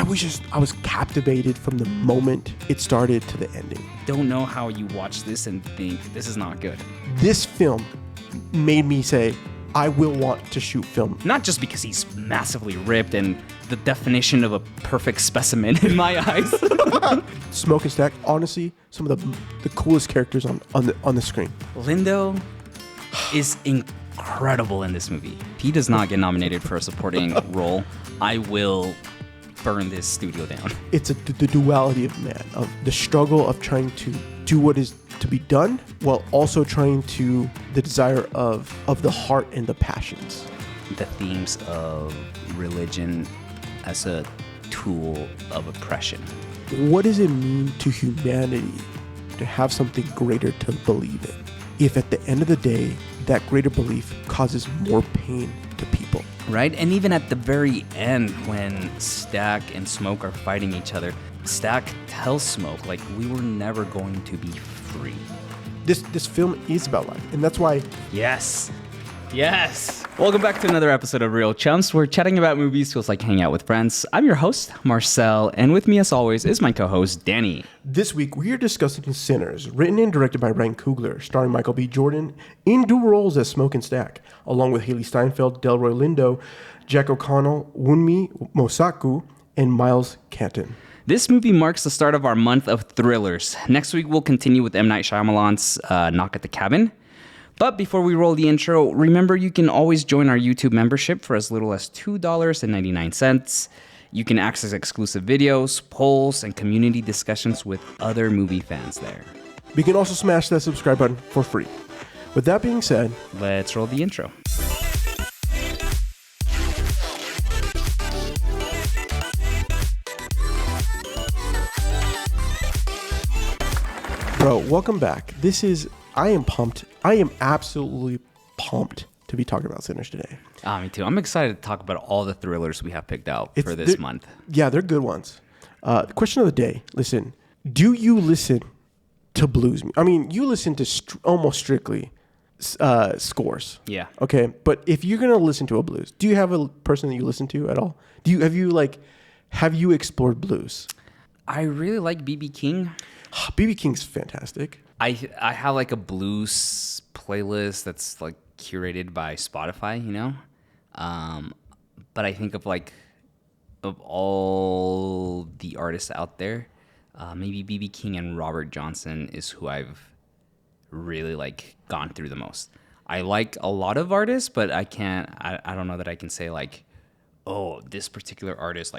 I was captivated from the moment it started to the ending. Don't know how you watch this and think this is not good. This film made me say, I will want to shoot film. Not just because he's massively ripped and the definition of a perfect specimen in my eyes. Smoke and Stack, honestly, some of the coolest characters on the screen. Lindo is incredible in this movie. If he does not get nominated for a supporting role, I will burn this studio down. It's the duality of man, of the struggle of trying to do what is to be done while also trying to the desire of the heart and the passions. The themes of religion as a tool of oppression. What does it mean to humanity to have something greater to believe in, if at the end of the day that greater belief causes more pain to people? Right? And even at the very end, when Stack and Smoke are fighting each other, Stack tells Smoke, like, we were never going to be free. This film is about life, and that's why... Yes. Welcome back to another episode of Real Chumps, where chatting about movies feels like hanging out with friends. I'm your host, Marcel, and with me, as always, is my co-host, Danny. This week, we are discussing Sinners, written and directed by Ryan Coogler, starring Michael B. Jordan in dual roles as Smoke and Stack, along with Haley Steinfeld, Delroy Lindo, Jack O'Connell, Wunmi Mosaku, and Miles Canton. This movie marks the start of our month of thrillers. Next week, we'll continue with M. Night Shyamalan's Knock at the Cabin. But before we roll the intro, remember you can always join our YouTube membership for as little as $2.99. You can access exclusive videos, polls, and community discussions with other movie fans there. You can also smash that subscribe button for free. With that being said, let's roll the intro. Bro, welcome back. I am pumped. I am absolutely pumped to be talking about Sinners today. Me too. I'm excited to talk about all the thrillers we have picked out for this month. Yeah, they're good ones. The question of the day, listen, do you listen to blues? I mean, you listen to almost strictly scores. Yeah. Okay, but if you're going to listen to a blues, do you have a person that you listen to at all? Have you explored blues? I really like B.B. King. B.B. King's fantastic. I have like a blues playlist that's like curated by Spotify, you know? But I think of all the artists out there, maybe B.B. King and Robert Johnson is who I've really gone through the most. I like a lot of artists, but I don't know that I can say oh, this particular artist,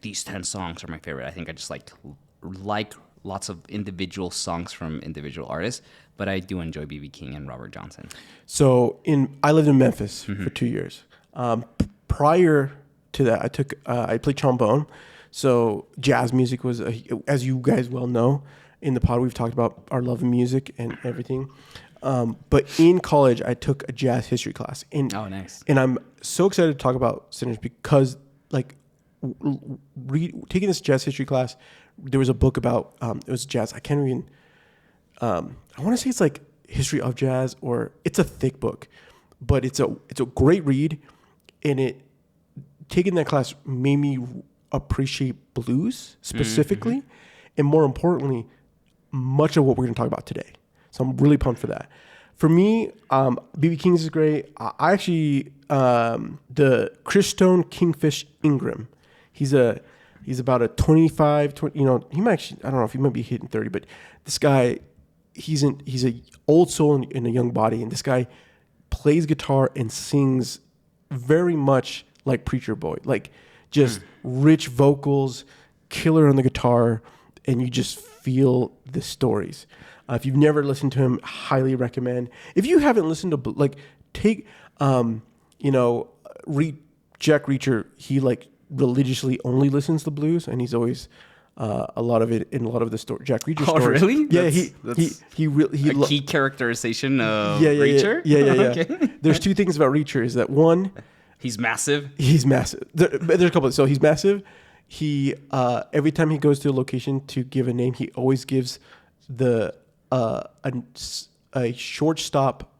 these 10 songs are my favorite. I think I just like lots of individual songs from individual artists, but I do enjoy B.B. King and Robert Johnson. So I lived in Memphis for 2 years. Prior to that, I played trombone. So jazz music was, as you guys well know, in the pod we've talked about our love of music and everything. But in college, I took a jazz history class. Oh, nice. And I'm so excited to talk about Sinners because taking this jazz history class, there was a book about it was jazz. I can't even. I want to say it's like history of jazz, or it's a thick book, but it's a great read, and taking that class made me appreciate blues specifically, and more importantly, much of what we're going to talk about today. So I'm really pumped for that. For me, B.B. King's is great. I actually the Chris Stone Kingfish Ingram. He's about a 25, 20, he might actually, I don't know if he might be hitting 30, but this guy, he's a old soul in a young body, and this guy plays guitar and sings very much like Preacher Boy, just rich vocals, killer on the guitar, and you just feel the stories. If you've never listened to him, highly recommend. If you haven't listened to, take, Jack Reacher, he religiously only listens to blues, and he's always a lot of it in a lot of the Jack Reacher stories. Oh, really? Yeah, he really key characterization of Reacher. Yeah. Okay. There's two things about Reacher. Is that one, he's massive. There's a couple. So he's massive. He every time he goes to a location to give a name, he always gives a shortstop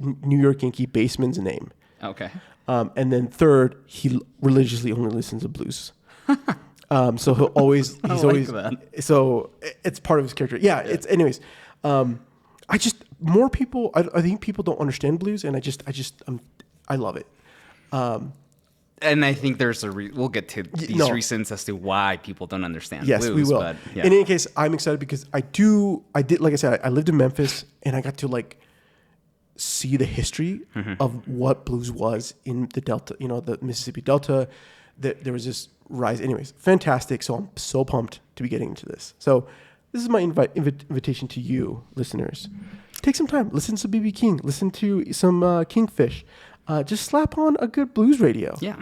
New York Yankee baseman's name. Okay. And then third, he religiously only listens to blues. So he's always that. so it's part of his character. Yeah. It's anyways. I just more people. I think people don't understand blues, and I love it. And I think there's we'll get to these reasons as to why people don't understand Yes, blues. we will. But, yeah. In any case, I'm excited because I did, like I said, I lived in Memphis, and I got to like see the history of what blues was in the Delta, the Mississippi Delta. That there was this rise. Anyways, fantastic. So I'm so pumped to be getting into this. So this is my invitation to you, listeners. Take some time. Listen to B.B. King. Listen to some Kingfish. Just slap on a good blues radio. Yeah.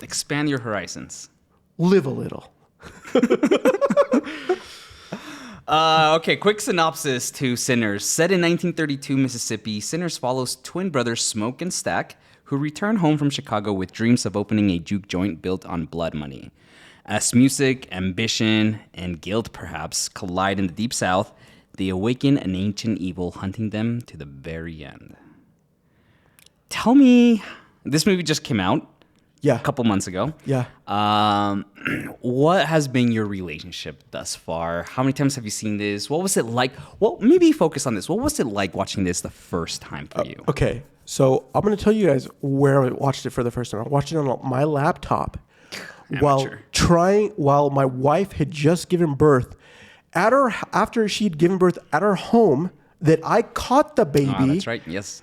Expand your horizons. Live a little. Okay, quick synopsis to Sinners. Set in 1932 Mississippi, Sinners follows twin brothers Smoke and Stack, who return home from Chicago with dreams of opening a juke joint built on blood money. As music, ambition, and guilt perhaps collide in the Deep South, they awaken an ancient evil hunting them to the very end. Tell me, this movie just came out a couple months ago. Yeah. What has been your relationship thus far? How many times have you seen this? What was it like? Well, maybe focus on this. What was it like watching this the first time for you? Okay, so I'm going to tell you guys where I watched it for the first time. I watched it on my laptop while my wife had just given birth. After she'd given birth at her home, that I caught the baby. Oh, that's right. Yes.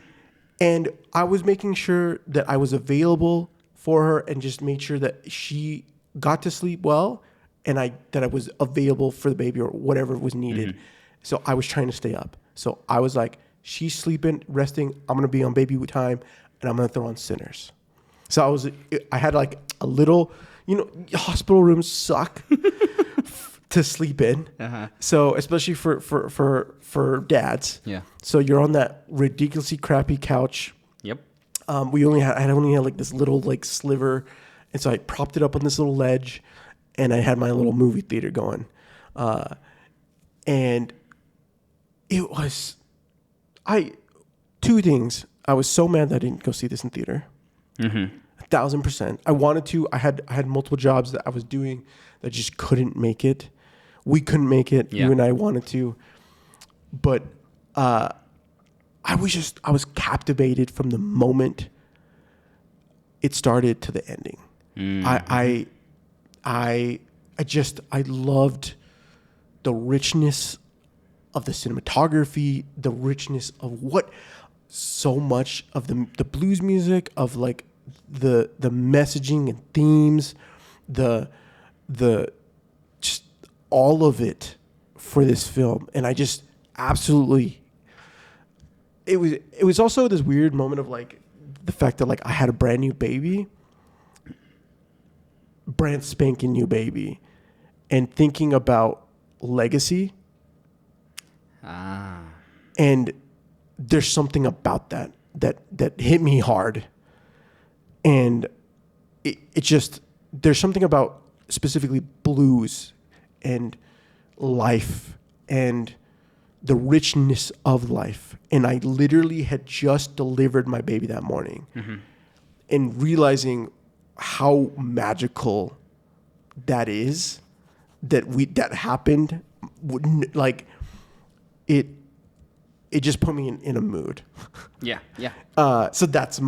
And I was making sure that I was available for her and just made sure that she got to sleep well and that I was available for the baby or whatever was needed. Mm-hmm. So I was trying to stay up. So I was like, she's sleeping, resting. I'm going to be on baby time and I'm going to throw on Sinners. So I had like a little, hospital rooms suck to sleep in. Uh-huh. So especially for dads. Yeah. So you're on that ridiculously crappy couch. Yep. I only had like this little like sliver, and so I propped it up on this little ledge, and I had my little movie theater going, and it was, two things. I was so mad that I didn't go see this in theater. Mm-hmm. 1,000%. I wanted to. I had multiple jobs that I was doing that just couldn't make it. We couldn't make it. Yeah. You and I wanted to, but I was captivated from the moment it started to the ending. Mm-hmm. I loved the richness of the cinematography, the richness of so much of the blues music, of like the messaging and themes, the just all of it for this film. And I just absolutely, it was also this weird moment of like the fact that like I had a brand spanking new baby, and thinking about legacy. And there's something about that hit me hard. And it just, there's something about specifically blues and life and the richness of life. And I literally had just delivered my baby that morning. Mm-hmm. And realizing how magical that is, that happened, like it just put me in a mood. Yeah. So that's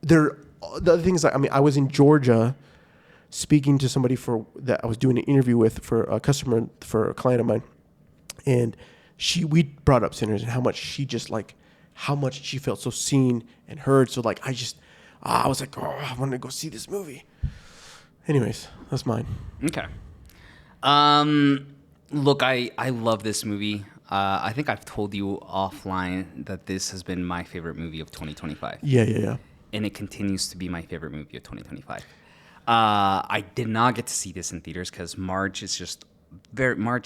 the other thing is, I was in Georgia speaking to somebody that I was doing an interview with for a customer, for a client of mine. And we brought up Sinners and how much she felt so seen and heard. So like, I was like, I want to go see this movie. Anyways, that's mine. Okay. Look, I love this movie. I think I've told you offline that this has been my favorite movie of 2025. Yeah. And it continues to be my favorite movie of 2025. I did not get to see this in theaters because March,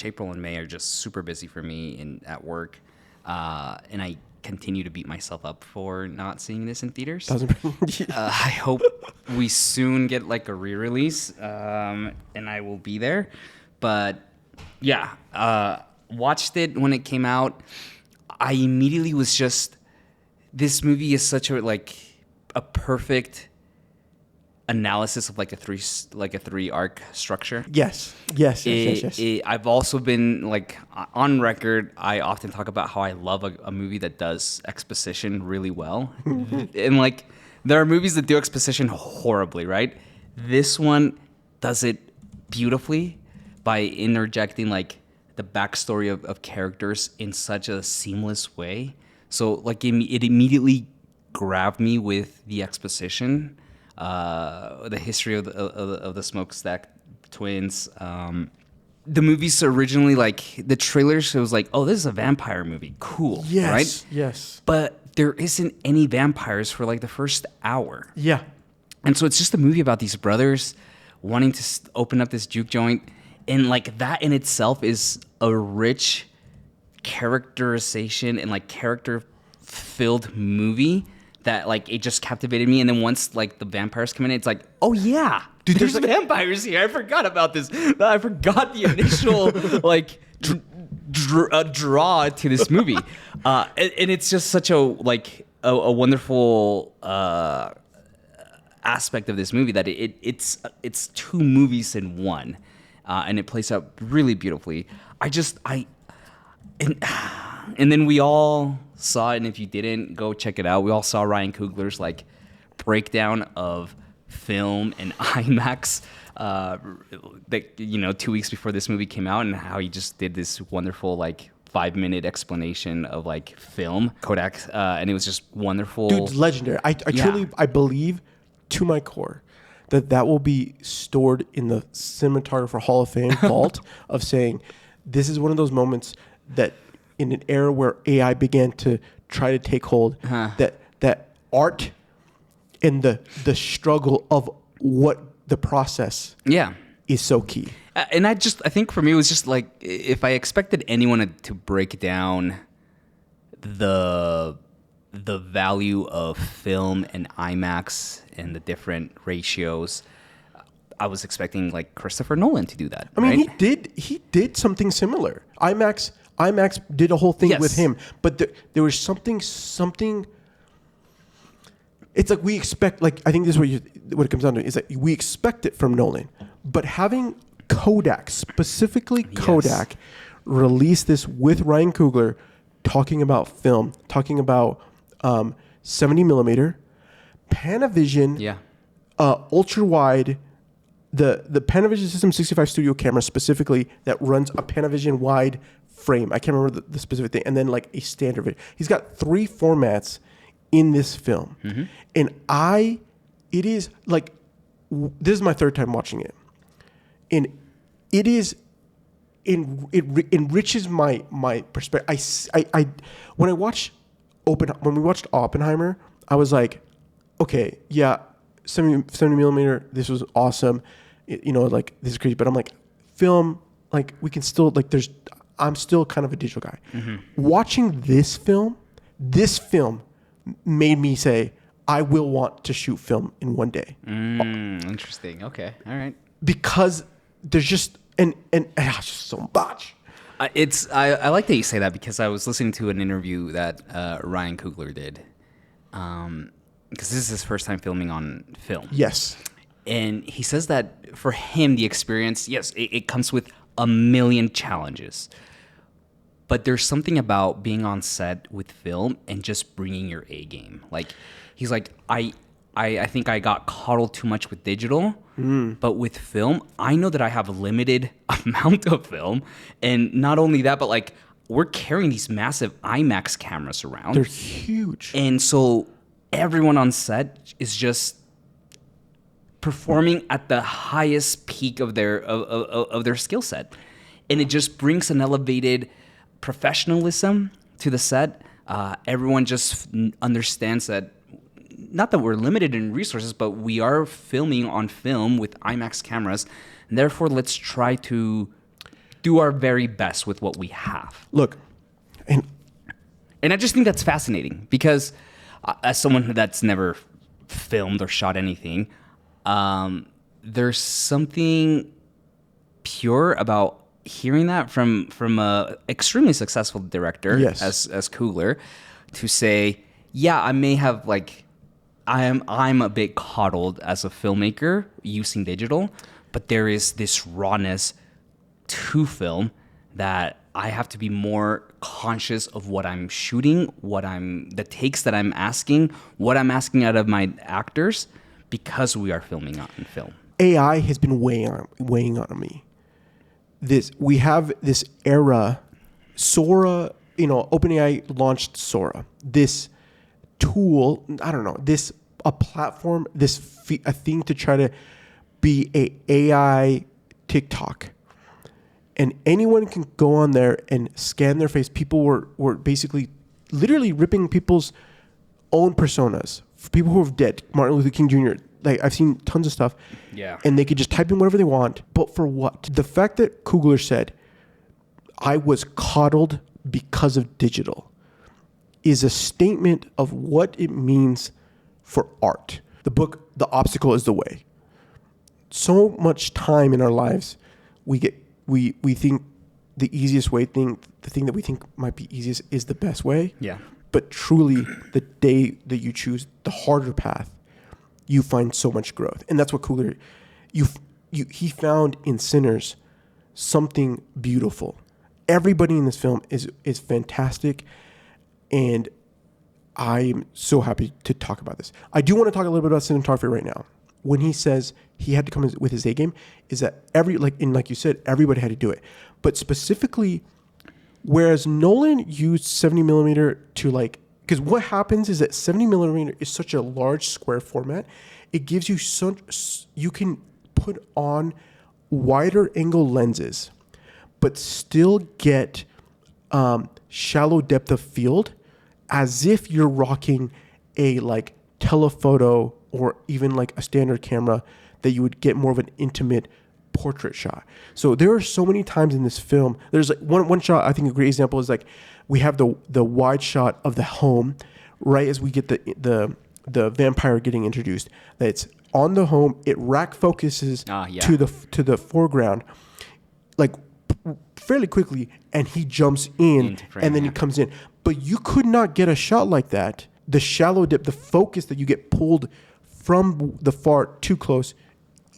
April, and May are just super busy for me at work. And I continue to beat myself up for not seeing this in theaters. I hope we soon get like a re-release, and I will be there. But yeah, watched it when it came out. I immediately was just, this movie is such a perfect analysis of like a three arc structure. Yes. Yes. I've also been like on record. I often talk about how I love a movie that does exposition really well, and like there are movies that do exposition horribly, right? This one does it beautifully by interjecting like the backstory of characters in such a seamless way. So like it immediately grabbed me with the exposition, the history of the Smokestack twins. The movie's originally like the trailers. It was like, oh, this is a vampire movie, cool, Yes. right? Yes. But there isn't any vampires for like the first hour. Yeah. And so it's just a movie about these brothers wanting to open up this juke joint. And like that in itself is a rich characterization and like character filled movie that like it just captivated me. And then once like the vampires come in, it's like, oh yeah, dude, there's vampires here. I forgot about this. I forgot the initial like draw to this movie. And it's just such a like a wonderful aspect of this movie that it's two movies in one, and it plays out really beautifully. And then we all saw it, and if you didn't, go check it out. We all saw Ryan Coogler's like breakdown of film and IMAX, that 2 weeks before this movie came out, and how he just did this wonderful like 5-minute explanation of like film Kodak, and it was just wonderful. Dude, legendary. I truly believe to my core that will be stored in the Cinematographer Hall of Fame vault of saying this is one of those moments that in an era where AI began to try to take hold, that art and the struggle of what the process is so key. And I think for me it was just like if I expected anyone to break down the value of film and IMAX and the different ratios, I was expecting like Christopher Nolan to do that. I mean, right? he did something similar. IMAX did a whole thing with him, but there was something. It's like we expect. Like I think this is what it comes down to is that we expect it from Nolan, but having Kodak, specifically Kodak, release this with Ryan Coogler, talking about film, talking about 70 millimeter, Panavision, ultra wide. The Panavision System 65 studio camera specifically that runs a Panavision wide frame. I can't remember the specific thing. And then like a standard video. He's got 3 formats in this film. Mm-hmm. And it is like, this is my 3rd time watching it. And it enriches my perspective. When we watched Oppenheimer, I was like, okay, yeah, 70 millimeter, this was awesome. Like this is crazy, but I'm like, film, like we can still I'm still kind of a digital guy. Mm-hmm. Watching this film made me say, I will want to shoot film in one day. Interesting. Okay. All right. Because there's just just so much. I like that you say that because I was listening to an interview that Ryan Coogler did. Because this is his first time filming on film. Yes. And he says that for him, the experience, yes, it comes with a million challenges. But there's something about being on set with film and just bringing your A game. Like, he's like, I think I got coddled too much with digital, but with film, I know that I have a limited amount of film. And not only that, but like, we're carrying these massive IMAX cameras around. They're huge. And so everyone on set is just performing at the highest peak of their skill set, and it just brings an elevated professionalism to the set. Everyone just understands that, not that we're limited in resources, but we are filming on film with IMAX cameras, and therefore let's try to do our very best with what we have. Look, and I just think that's fascinating because as someone that's never filmed or shot anything, there's something pure about hearing that from a extremely successful director, as Coogler, to say, yeah, I may have like I'm a bit coddled as a filmmaker using digital, but there is this rawness to film that I have to be more conscious of what I'm shooting, the takes that I'm asking, what I'm asking out of my actors, because we are filming on film. AI has been weighing on me. We have this era, Sora, OpenAI launched Sora. This tool, I don't know, a platform, a thing to try to be a AI TikTok. And anyone can go on there and scan their face. People were basically literally ripping people's own personas. People who are dead, Martin Luther King Jr., like I've seen tons of stuff. Yeah. And they could just type in whatever they want. But for what? The fact that Coogler said, I was coddled because of digital, is a statement of what it means for art. The book, The Obstacle is the Way. So much time in our lives, we think the easiest way, the thing that we think might be easiest is the best way. Yeah. But truly, the day that you choose the harder path, you find so much growth. And that's what Coogler, he found in Sinners something beautiful. Everybody in this film is fantastic, and I'm so happy to talk about this. I do want to talk a little bit about cinematography right now. When he says he had to come with his A game, is that like you said, everybody had to do it. But specifically, whereas Nolan used 70 millimeter to because what happens is that 70 millimeter is such a large square format, it gives you you can put on wider angle lenses, but still get shallow depth of field, as if you're rocking a telephoto or even a standard camera that you would get more of an intimate portrait shot. So there are so many times in this film. There's one shot. I think a great example is we have the wide shot of the home right as we get the vampire getting introduced. That it's on the home. It rack focuses to the foreground, fairly quickly, and he jumps in frame, and then he comes in. But you could not get a shot like that. The shallow depth, the focus that you get pulled from the far too close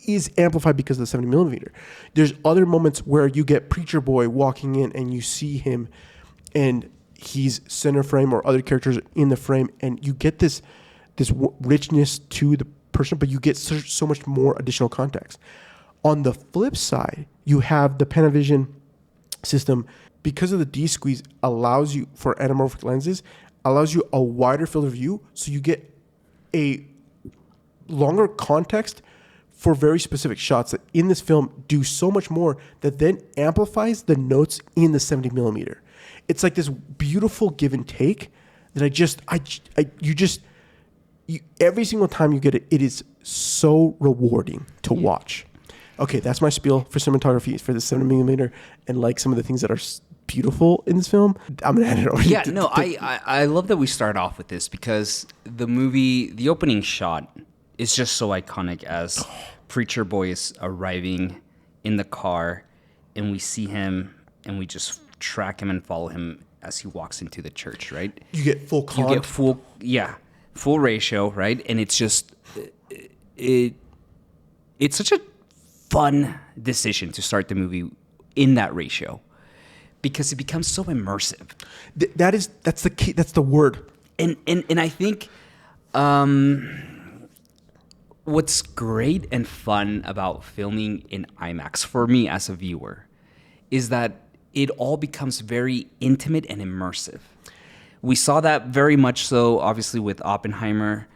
is amplified because of the 70 millimeter. There's other moments where you get Preacher Boy walking in and you see him and he's center frame or other characters in the frame, and you get this richness to the person, but you get so much more additional context. On the flip side, you have the Panavision system, because of the D-squeeze, allows you, for anamorphic lenses, allows you a wider field of view, so you get a longer context for very specific shots that in this film do so much more that then amplifies the notes in the 70 millimeter. It's like this beautiful give and take that every single time you get it, it is so rewarding to watch. Okay, that's my spiel for cinematography for the 70 millimeter and some of the things that are beautiful in this film. I'm gonna hand it over. Yeah, I love that we start off with this because the opening shot is just so iconic as Preacher Boy is arriving in the car, and we see him, and we just track him and follow him as he walks into the church. Right? You get full con. You get full ratio. Right? And it's just it's such a fun decision to start the movie in that ratio because it becomes so immersive. That's the key. That's the word. And I think what's great and fun about filming in IMAX for me as a viewer is that it all becomes very intimate and immersive. We saw that very much so, obviously, with Oppenheimer.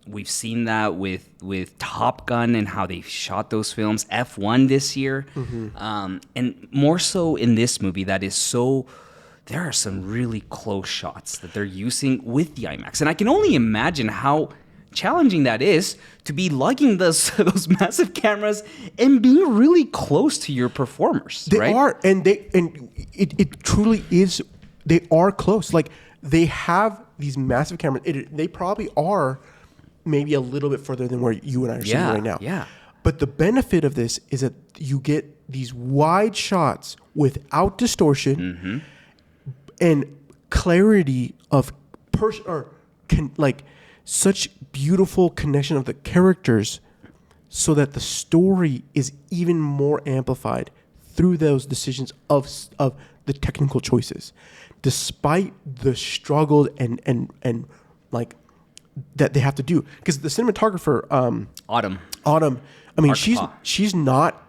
We've seen that with Top Gun and how they shot those films. F1 this year. Mm-hmm. And more so in this movie that is so... There are some really close shots that they're using with the IMAX. And I can only imagine how challenging that is to be lugging those massive cameras and being really close to your performers. They right? are, and it truly is. They are close. They have these massive cameras. They probably are maybe a little bit further than where you and I are sitting right now. Yeah. But the benefit of this is that you get these wide shots without distortion and clarity of such beautiful connection of the characters so that the story is even more amplified through those decisions of the technical choices, despite the struggles and like that they have to do. Because the cinematographer, Autumn. I mean, Arkapaw. she's not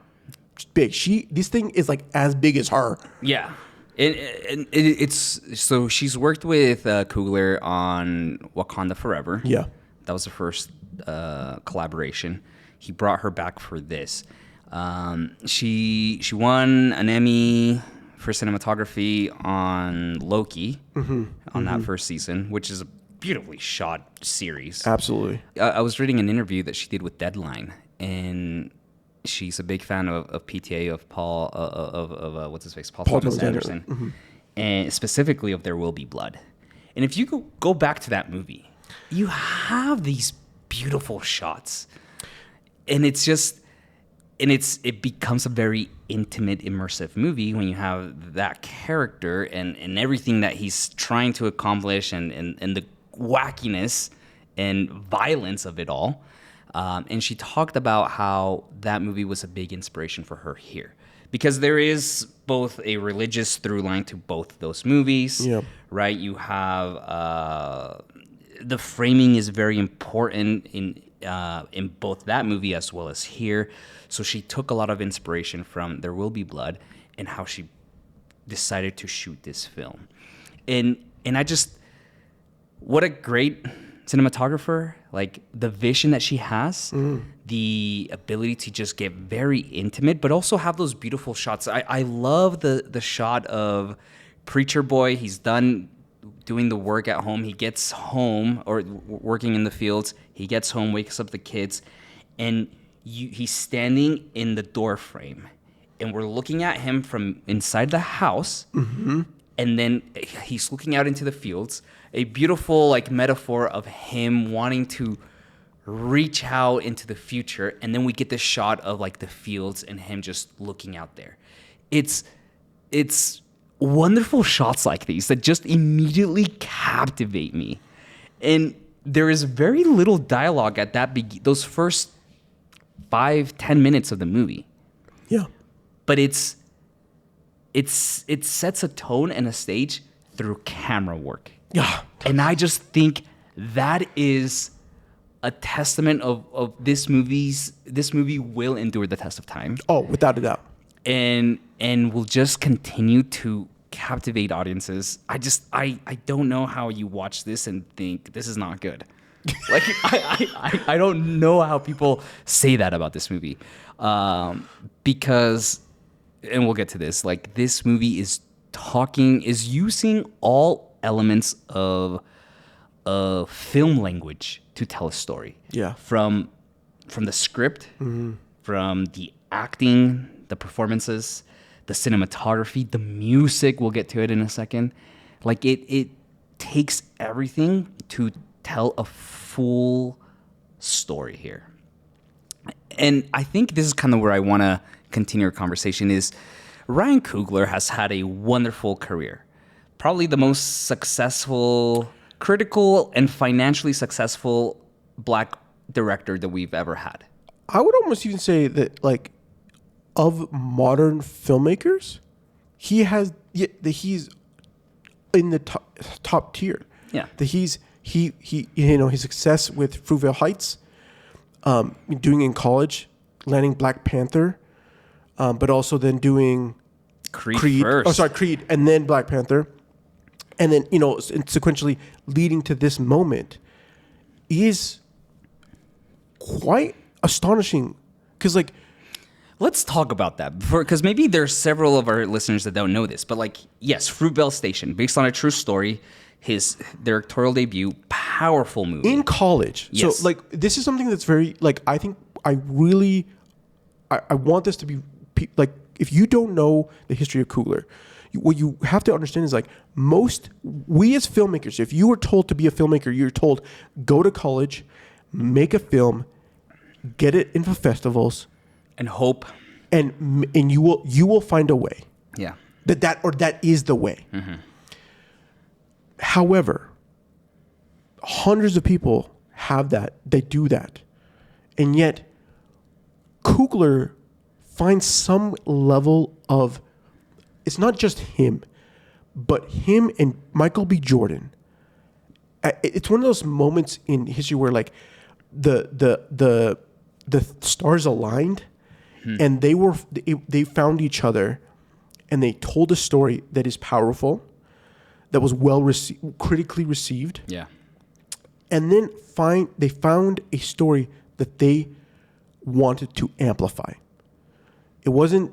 big. This thing is like as big as her. Yeah. It's so she's worked with Coogler on Wakanda Forever. Yeah. That was the first collaboration. He brought her back for this. She won an Emmy for cinematography on Loki on that first season, which is a beautifully shot series. Absolutely. I was reading an interview that she did with Deadline, and she's a big fan of PTA of Paul what's his face, Paul Thomas Anderson, and specifically of There Will Be Blood. And if you go back to that movie, you have these beautiful shots, and it becomes a very intimate, immersive movie when you have that character and everything that he's trying to accomplish and the wackiness and violence of it all. And she talked about how that movie was a big inspiration for her here. Because there is both a religious through line to both those movies, right? You have the framing is very important in both that movie as well as here. So she took a lot of inspiration from There Will Be Blood and how she decided to shoot this film. And I just, what a great cinematographer, like the vision that she has, the ability to just get very intimate, but also have those beautiful shots. I love the shot of Preacher Boy. He's done doing the work at home. He gets home, or working in the fields. He gets home, wakes up the kids, and he's standing in the door frame. And we're looking at him from inside the house. And then he's looking out into the fields. A beautiful like metaphor of him wanting to reach out into the future. And then we get this shot of like the fields and him just looking out there. It's wonderful shots like these that just immediately captivate me. And there is very little dialogue at those first 5-10 minutes of the movie. Yeah. But it sets a tone and a stage through camera work. Yeah. And I just think that is a testament of this movie will endure the test of time. Oh, without a doubt. And will just continue to captivate audiences. I don't know how you watch this and think this is not good. Like I don't know how people say that about this movie. Because, and we'll get to this, like this movie is using all elements of film language to tell a story. Yeah. From the script, from the acting, the performances, the cinematography, the music, we'll get to it in a second. Like it takes everything to tell a full story here. And I think this is kind of where I want to continue our conversation is Ryan Coogler has had a wonderful career. Probably the most successful, critical, and financially successful Black director that we've ever had. I would almost even say that, like, of modern filmmakers, he's in the top tier. Yeah. That he his success with Fruitvale Heights, doing in college, landing Black Panther, but also then doing Creed first. Oh, sorry, Creed, and then Black Panther, and then sequentially leading to this moment is quite astonishing. Because like, let's talk about that because maybe there's several of our listeners that don't know this, but like, yes, Fruitvale Station, based on a true story, his directorial debut, powerful movie in college. Yes. So like, this is something that's very like, I think I want this to be like, if you don't know the history of Coogler, what you have to understand is like we as filmmakers, if you were told to be a filmmaker, you're told go to college, make a film, get it into festivals, and hope, and you will find a way. Yeah, that is the way. Mm-hmm. However, hundreds of people have that. They do that. And yet, Coogler finds some level of, it's not just him, but him and Michael B. Jordan. It's one of those moments in history where like the stars aligned, and they found each other, and they told a story that is powerful, that was critically received. Yeah. And then they found a story that they wanted to amplify. It wasn't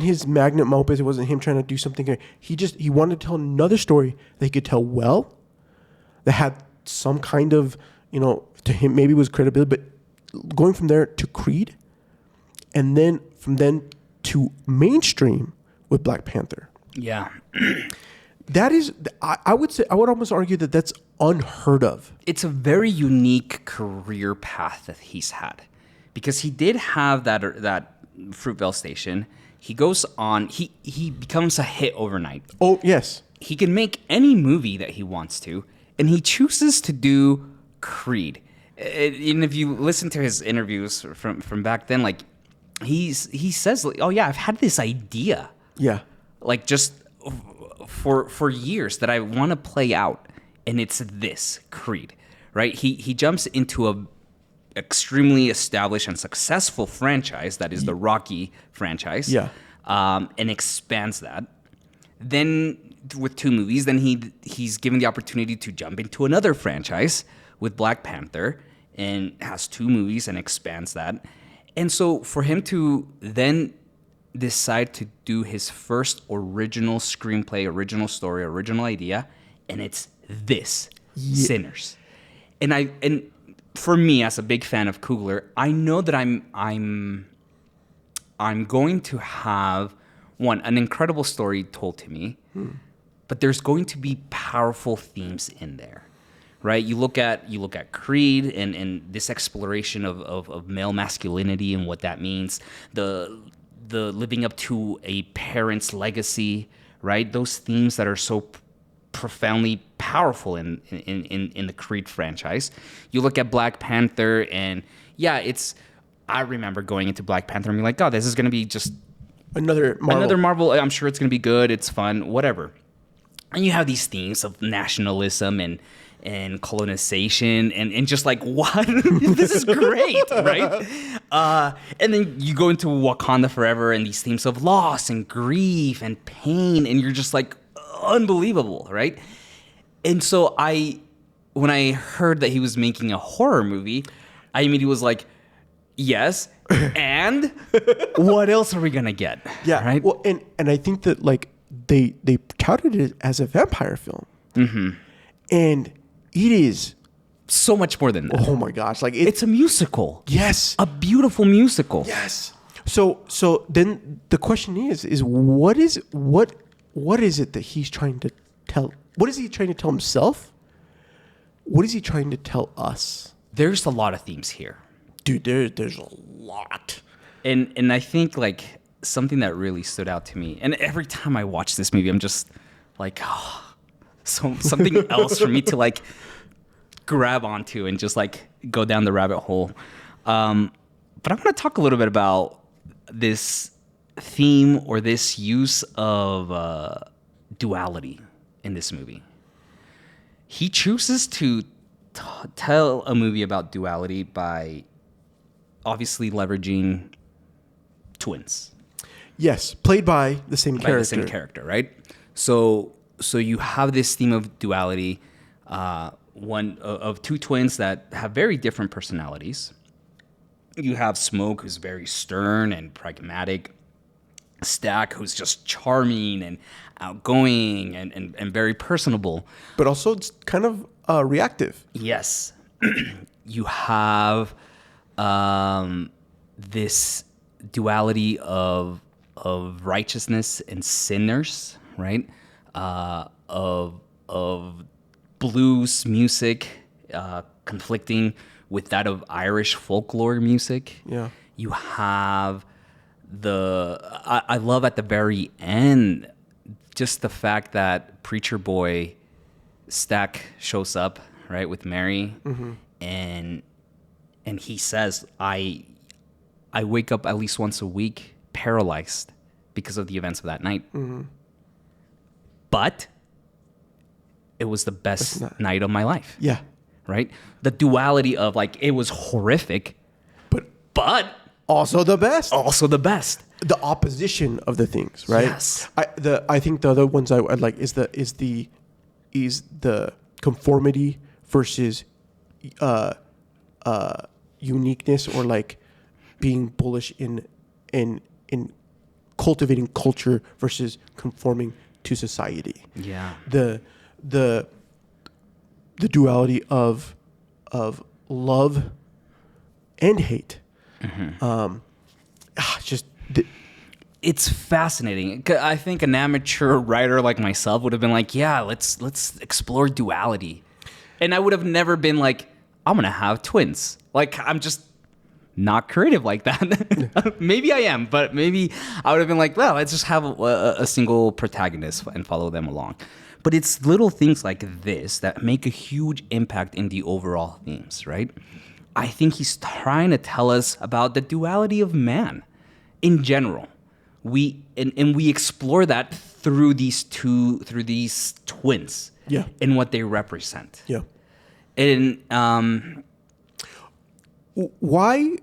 his magnum opus. It wasn't him trying to do something. He wanted to tell another story that he could tell well, that had some kind of, to him maybe was credibility, but going from there to Creed, and then from then to mainstream with Black Panther. Yeah. That is, I would almost argue that that's unheard of. It's a very unique career path that he's had, because he did have that Fruitvale Station. He goes on, he becomes a hit overnight. Oh, yes. He can make any movie that he wants to, and he chooses to do Creed. And if you listen to his interviews from back then, like he says, like, oh yeah, I've had this idea. Yeah. Like just for years that I want to play out, and it's this Creed, right? He jumps into a extremely established and successful franchise that is the Rocky franchise. Yeah. And expands that. Then with 2 movies, then he's given the opportunity to jump into another franchise with Black Panther, and has 2 movies and expands that. And so for him to then decide to do his first original screenplay, original story, original idea, and it's this, Sinners. And for me, as a big fan of Coogler, I know that I'm going to have an incredible story told to me, but there's going to be powerful themes in there, right? You look at Creed and this exploration of male masculinity and what that means, the living up to a parent's legacy, right? Those themes that are so profoundly powerful in the Creed franchise. You look at Black Panther, and yeah, I remember going into Black Panther and being like, oh, this is going to be just Another Marvel. I'm sure it's going to be good. It's fun, whatever. And you have these themes of nationalism and colonization and just like, what? This is great, right? And then you go into Wakanda Forever and these themes of loss and grief and pain, and you're just like, unbelievable, right? And so when I heard that he was making a horror movie, I immediately was like, yes, and what else are we gonna get? Yeah, right. Well, and I think that like they touted it as a vampire film, and it is so much more than that. Oh my gosh, like it's a musical. Yes, a beautiful musical. Yes. So then the question is what is it that he's trying to tell? What is he trying to tell himself? What is he trying to tell us? There's a lot of themes here. Dude, there's a lot. And I think like something that really stood out to me, and every time I watch this movie, I'm just like, oh, something else for me to like grab onto and just like go down the rabbit hole. But I want to talk a little bit about this theme or this use of duality in this movie. He chooses to tell a movie about duality by obviously leveraging twins. Yes, played by the same character. By the same character, right? So you have this theme of duality, one of 2 twins that have very different personalities. You have Smoke, who's very stern and pragmatic. Stack, who's just charming and outgoing and very personable. But also it's kind of reactive. Yes. You have this duality of righteousness and sinners, right? Of blues music conflicting with that of Irish folklore music. Yeah. You have I love at the very end just the fact that Preacher Boy Stack shows up, right, with Mary, and he says, I wake up at least once a week paralyzed because of the events of that night. But it was the best night of my life. Yeah. Right? The duality of like, it was horrific, but also the best. Also the best. The opposition of the things, right? Yes. I think the other ones I'd like is the conformity versus uniqueness, or like being bullish in cultivating culture versus conforming to society. Yeah. The duality of love and hate. It's fascinating. I think an amateur writer like myself would have been like, yeah, let's explore duality. And I would have never been like, I'm going to have twins. Like, I'm just not creative like that. Maybe I am, but maybe I would have been like, well, let's just have a single protagonist and follow them along. But it's little things like this that make a huge impact in the overall themes, right? I think he's trying to tell us about the duality of man in general. We explore that through these twins, yeah, and what they represent. Yeah. And why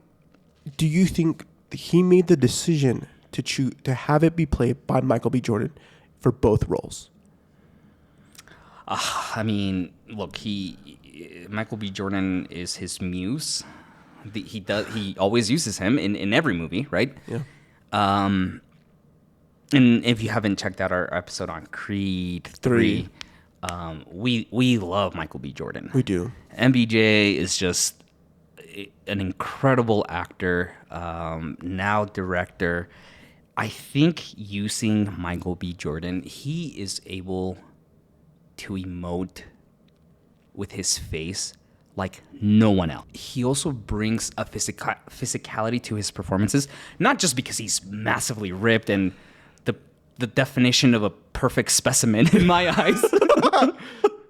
do you think he made the decision to have it be played by Michael B. Jordan for both roles? I mean, look, Michael B. Jordan is his muse. He always uses him in every movie, right? Yeah. And if you haven't checked out our episode on Creed 3, we love Michael B. Jordan. We do. MBJ is just an incredible actor, now director. I think using Michael B. Jordan, he is able to emote with his face like no one else. He also brings a physicality to his performances, not just because he's massively ripped and the definition of a perfect specimen in my eyes.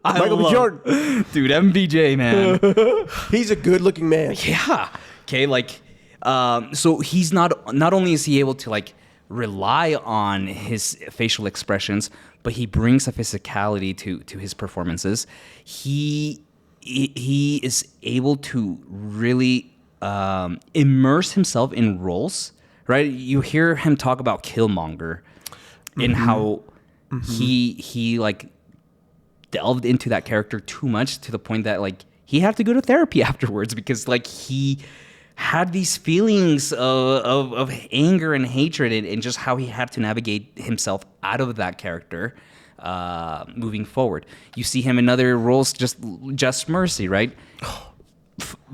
Michael B. Jordan. Dude, MBJ, man. He's a good-looking man. Yeah. Okay, like, so he's not only is he able to, like, rely on his facial expressions, but he brings a physicality to his performances. He is able to really immerse himself in roles, right? You hear him talk about Killmonger and how he like delved into that character too much, to the point that like he had to go to therapy afterwards, because like he had these feelings of anger and hatred, and just how he had to navigate himself out of that character moving forward. You see him in other roles, Just Mercy, right?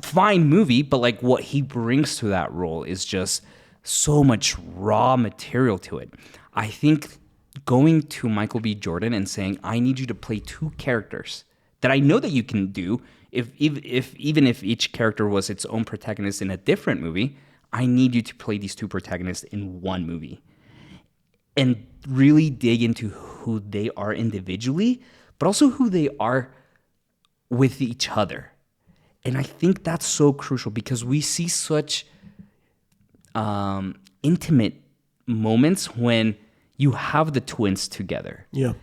Fine movie, but like what he brings to that role is just so much raw material to it. I think going to Michael B. Jordan and saying, I need you to play two characters that I know that you can do, even if each character was its own protagonist in a different movie, I need you to play these two protagonists in one movie and really dig into who they are individually, but also who they are with each other. And I think that's so crucial, because we see such intimate moments when you have the twins together. Yeah.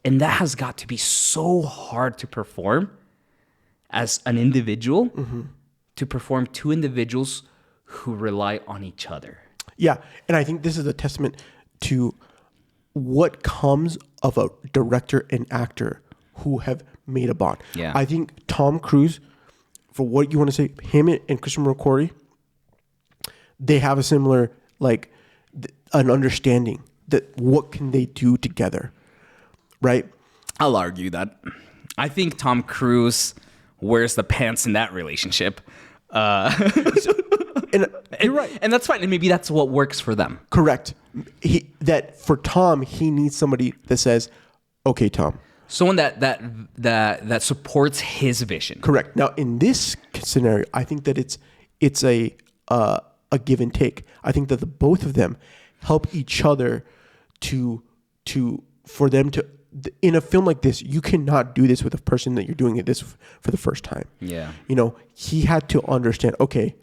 And that has got to be so hard to perform as an individual, to perform two individuals who rely on each other. Yeah. And I think this is a testament to what comes of a director and actor who have made a bond. Yeah. I think Tom Cruise, for what you want to say, him and Christian McQuarrie, they have a similar, like, an understanding that what can they do together, right? I'll argue that. I think Tom Cruise wears the pants in that relationship. And you're right. And that's fine. And maybe that's what works for them. Correct. That for Tom, he needs somebody that says, okay, Tom. Someone that supports his vision. Correct. Now, in this scenario, I think that it's a give and take. I think that the both of them help each other for them to in a film like this, you cannot do this with a person that you're doing this for the first time. Yeah. You know, he had to understand, okay,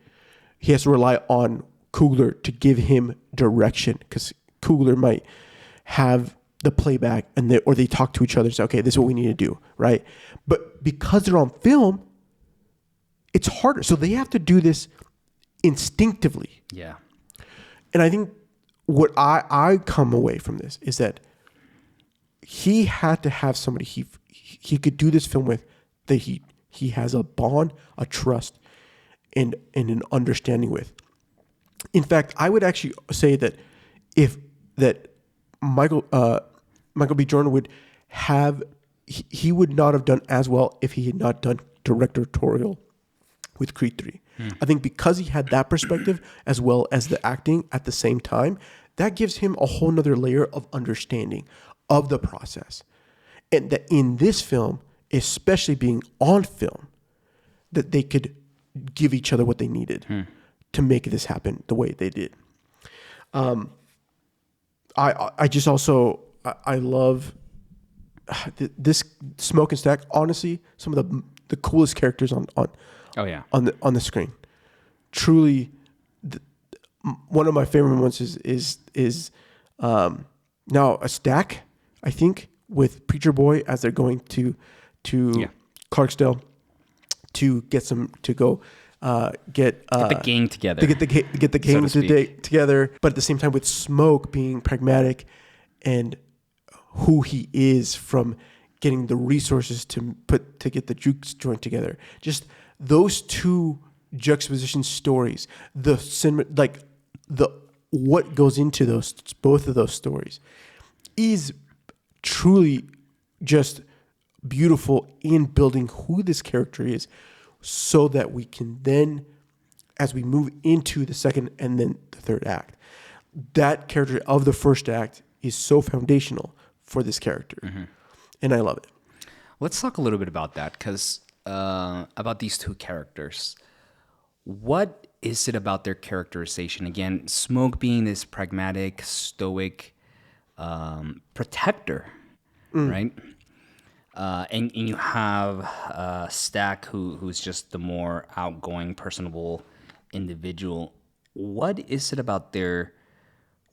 he has to rely on Coogler to give him direction, because Coogler might have the playback or they talk to each other and say, okay, this is what we need to do, right? But because they're on film, it's harder. So they have to do this instinctively. Yeah. And I think what I come away from this is that he had to have somebody he could do this film with, that he has a bond, a trust, and an understanding with. In fact, I would actually say that Michael B. Jordan would have, he would not have done as well if he had not done directorial with Creed 3. I think because he had that perspective as well as the acting at the same time, that gives him a whole nother layer of understanding of the process. And that in this film, especially being on film, that they could give each other what they needed to make this happen the way they did. I just also, I love this Smoke and Stack. Honestly, some of the coolest characters on on the screen. Truly, one of my favorite ones is now a Stack, I think, with Preacher Boy as they're going to Clarksdale to get the gang together. To get the gang together, but at the same time with Smoke being pragmatic and who he is, from getting the resources to get the Jukes joint together. Just those two juxtaposition stories, what goes into both of those stories is truly just beautiful in building who this character is, so that we can then, as we move into the second and then the third act, that character of the first act is so foundational for this character. And I love it. Let's talk a little bit about that, because about these two characters. What is it about their characterization? Again, Smoke being this pragmatic, stoic protector, right? And you have Stack, who's just the more outgoing, personable individual. What is it about their...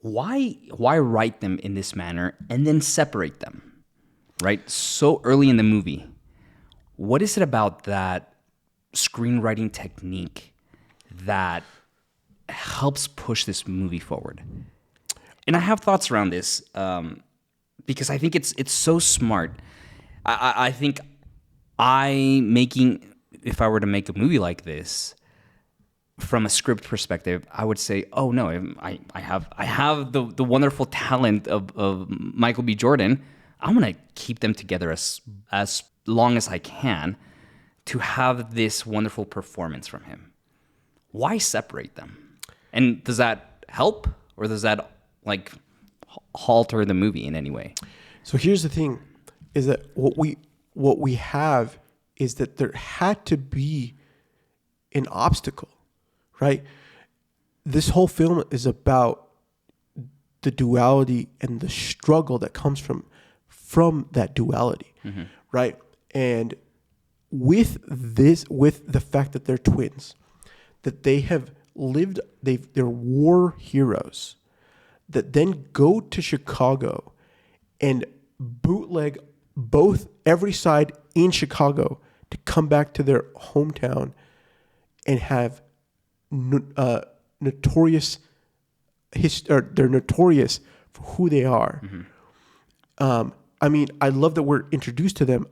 Why write them in this manner and then separate them, right? So early in the movie. What is it about that screenwriting technique that helps push this movie forward? And I have thoughts around this because I think it's so smart. I think if I were to make a movie like this, from a script perspective, I would say, oh no, I have the wonderful talent of Michael B. Jordan. I'm gonna keep them together as long as I can to have this wonderful performance from him. Why separate them? And does that help, or does that halter the movie in any way? So here's the thing, is that what we have is that there had to be an obstacle, right? This whole film is about the duality and the struggle that comes from that duality, right? And with the fact that they're twins, that they have lived, they're war heroes that then go to Chicago and bootleg every side in Chicago to come back to their hometown and have notorious they're notorious for who they are. I mean, I love that we're introduced to them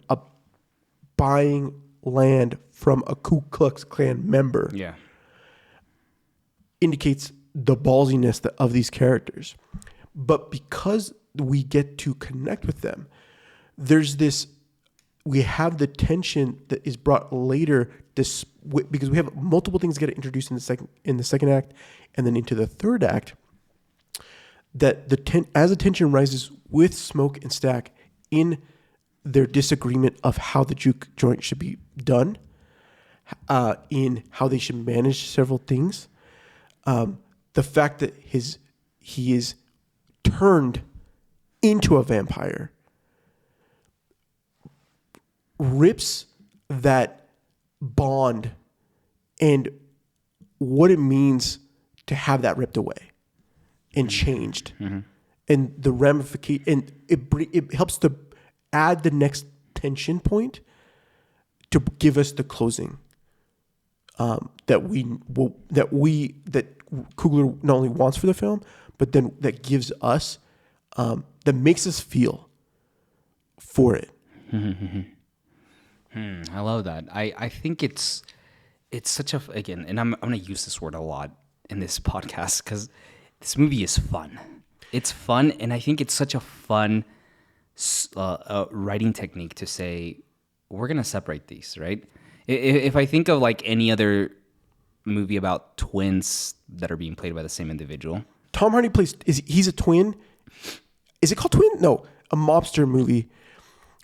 buying land from a Ku Klux Klan member. Yeah, indicates the ballsiness of these characters. But because we get to connect with them, we have the tension that is brought later, because we have multiple things get introduced in the second act and then into the third act, that as the tension rises with Smoke and Stack in their disagreement of how the juke joint should be done, in how they should manage several things, the fact that he is turned into a vampire, rips that bond and what it means to have that ripped away and changed, and the ramification, and it helps to add the next tension point to give us the closing that Coogler not only wants for the film, but then that gives us that makes us feel for it. I love that. I think it's such a, again, and I'm going to use this word a lot in this podcast because this movie is fun. It's fun, and I think it's such a fun writing technique to say, we're going to separate these, right? If I think of like any other movie about twins that are being played by the same individual. Tom Hardy he's a twin. Is it called Twin? No, a mobster movie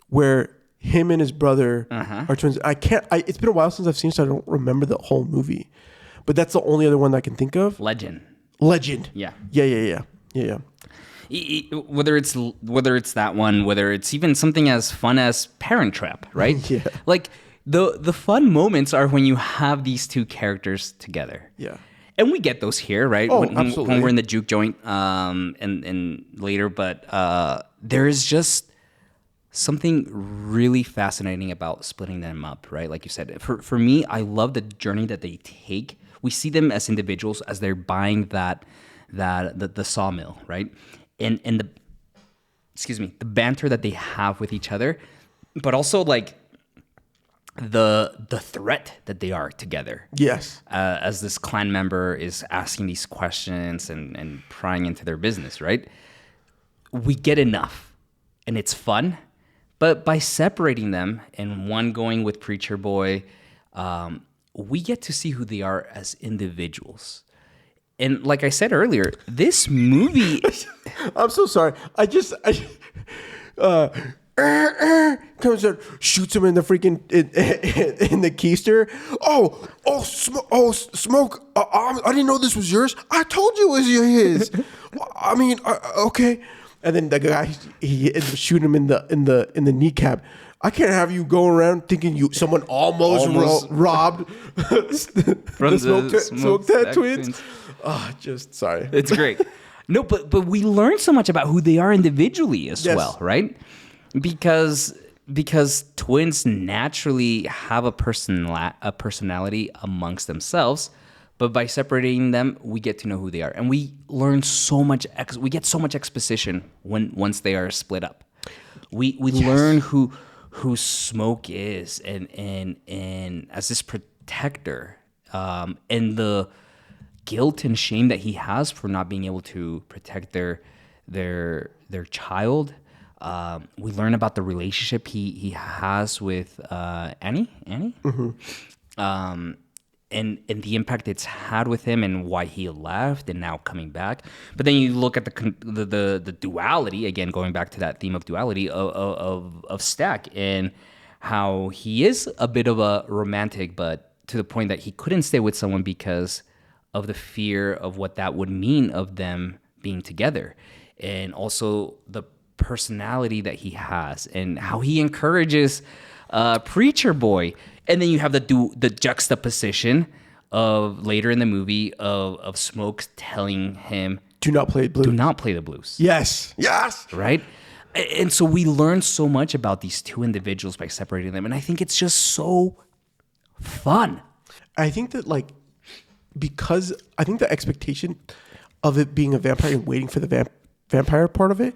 where him and his brother are twins. It's been a while since I've seen it, so I don't remember the whole movie. But that's the only other one that I can think of. Legend. Yeah. Whether it's that one, whether it's even something as fun as Parent Trap, right? Yeah. Like the fun moments are when you have these two characters together. Yeah. And we get those here, right? Oh, when absolutely. we're in the juke joint and later, but there is just something really fascinating about splitting them up, right? Like you said, for me, I love the journey that they take. We see them as individuals as they're buying the sawmill, right? And the banter that they have with each other, but also like the threat that they are together. Yes. As this clan member is asking these questions and prying into their business, right? We get enough, and it's fun. But by separating them and one going with Preacher Boy, we get to see who they are as individuals. And like I said earlier, this movie... I'm so sorry. Comes out, shoots him in the freaking in the keister. Smoke. I didn't know this was yours. I told you it was his. I mean, okay. And then the guy he shoot him in the kneecap. I can't have you going around thinking someone almost robbed the Smoke Dad twins. Just sorry. It's great. No, but we learn so much about who they are individually as well, right? Because twins naturally have a personality amongst themselves, but by separating them, we get to know who they are, and we learn so much. We get so much exposition once they are split up. We learn who Smoke is, and as this protector, and the guilt and shame that he has for not being able to protect their child. We learn about the relationship he has with Annie, and the impact it's had with him and why he left and now coming back. But then you look at the duality, again, going back to that theme of duality of Stack, and how he is a bit of a romantic, but to the point that he couldn't stay with someone because of the fear of what that would mean of them being together, and also the personality that he has and how he encourages Preacher Boy. And then you have the juxtaposition of later in the movie of Smoke telling him, do not play blues. Do not play the blues. Yes. Right? And so we learn so much about these two individuals by separating them. And I think it's just so fun. I think that because I think the expectation of it being a vampire and waiting for the vampire part of it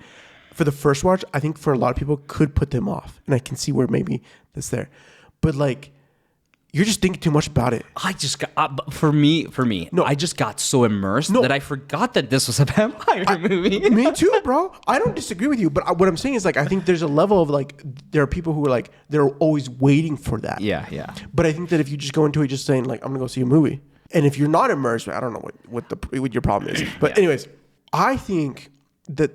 for the first watch, I think for a lot of people could put them off, and I can see where maybe that's there, but you're just thinking too much about it. I just got for me. No, I just got so immersed that I forgot that this was a vampire movie. Me too, bro. I don't disagree with you, but what I'm saying is I think there's a level of there are people who are they're always waiting for that. Yeah. But I think that if you just go into it just saying I'm gonna go see a movie, and if you're not immersed, I don't know what your problem is. But anyways, I think that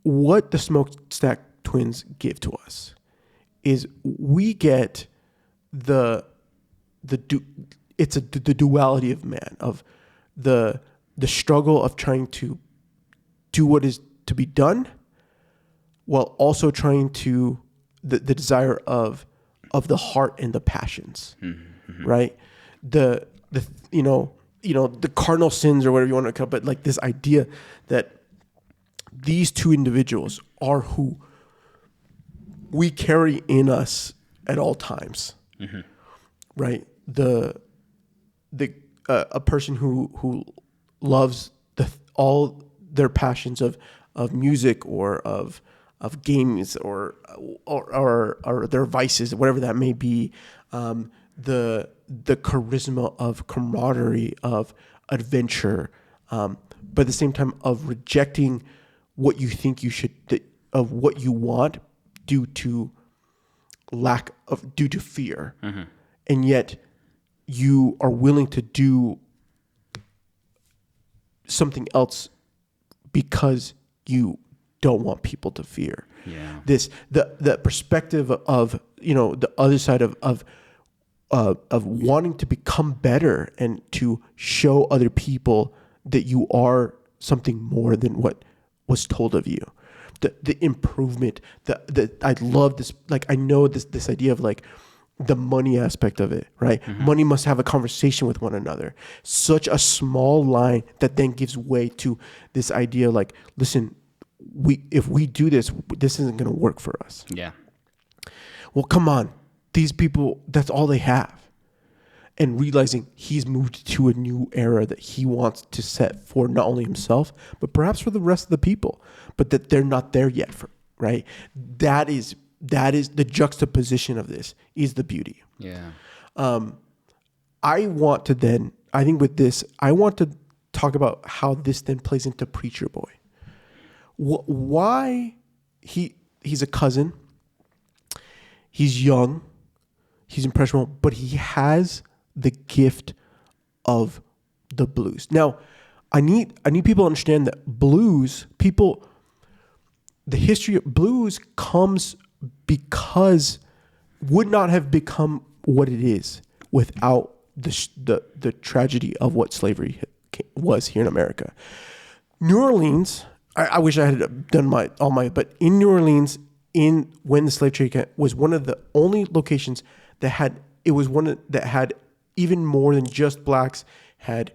what the Smokestack twins give to us is we get the duality of man, of the struggle of trying to do what is to be done, while also trying to the desire of of the heart and the passions, right? The the cardinal sins or whatever you want to call it, but like this idea that these two individuals are who we carry in us at all times, right? A person who loves all their passions of music or of games or their vices, whatever that may be, the charisma of camaraderie, of adventure, but at the same time of rejecting what you think you should, of what you want due to fear, and yet you are willing to do something else because you don't want people to fear. Yeah. The perspective of the other side of wanting to become better and to show other people that you are something more than what was told of you. The improvement, I love this. Like, I know this idea of like the money aspect of it, right? Money must have a conversation with one another. Such a small line that then gives way to this idea like, listen, if we do this isn't going to work for us. Yeah. Well, come on. These people, that's all they have. And realizing he's moved to a new era that he wants to set for not only himself, but perhaps for the rest of the people, but that they're not there yet, right? That is the juxtaposition of this is the beauty. Yeah. I want to talk about how this then plays into Preacher Boy. Why he's a cousin. He's young. He's impressionable, but he has the gift of the blues. Now, I need people to understand that the history of blues comes because would not have become what it is without the tragedy of what slavery was here in America. New Orleans, I wish I had done but in New Orleans, when the slave trade was one of the only locations that had even more than just blacks, had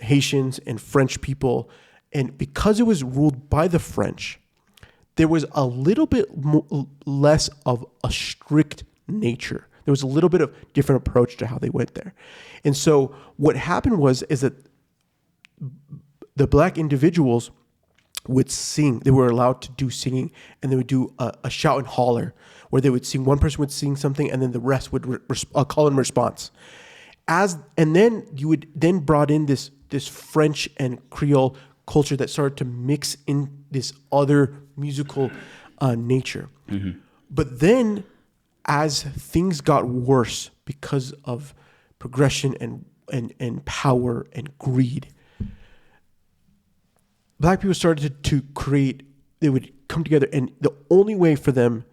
Haitians and French people, and because it was ruled by the French, there was a little bit less of a strict nature. There was a little bit of different approach to how they went there. And so what happened is that the black individuals would sing. They were allowed to do singing, and they would do a shout and holler where they would sing. One person would sing something, and then the rest would call in response. And then you would then brought in this French and Creole culture that started to mix in this other musical nature. But then, as things got worse because of progression and power and greed, black people started to create. They would come together, and the only way for them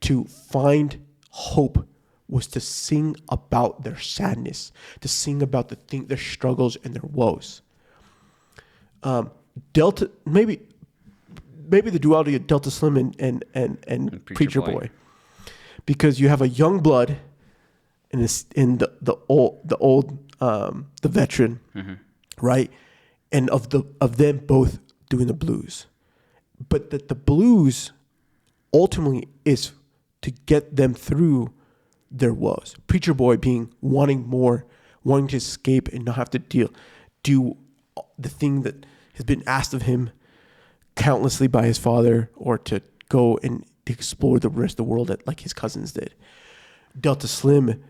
to find hope was to sing about their sadness, to sing about their struggles and their woes. Delta, maybe the duality of Delta Slim and Preacher Boy, because you have a young blood in the veteran, right, and of them both doing the blues, but that the blues ultimately is to get them through their woes. Preacher Boy being wanting to escape and not have to do the thing that has been asked of him countlessly by his father, or to go and explore the rest of the world like his cousins did. Delta Slim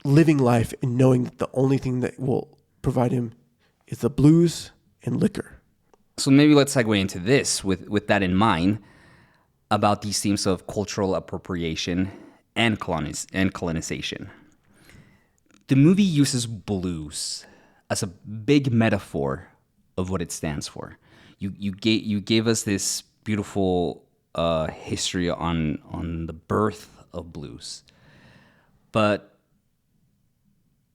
living life and knowing that the only thing that will provide him is the blues and liquor. So maybe let's segue into this with that in mind, about these themes of cultural appropriation and colonization. The movie uses blues as a big metaphor of what it stands for. You gave us this beautiful history on the birth of blues, but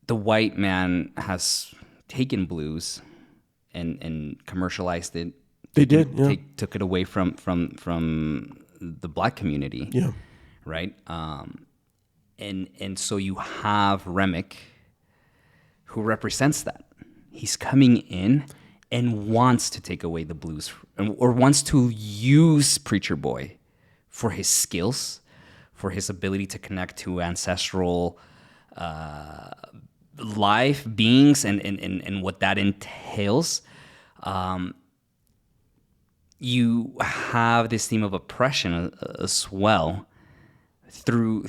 the white man has taken blues and commercialized it. They did, yeah. Took it away from the black community. Yeah. right? And so you have Remick, who represents that. He's coming in and wants to take away the blues, or wants to use Preacher Boy for his skills, for his ability to connect to ancestral life beings, and what that entails. You have this theme of oppression as well through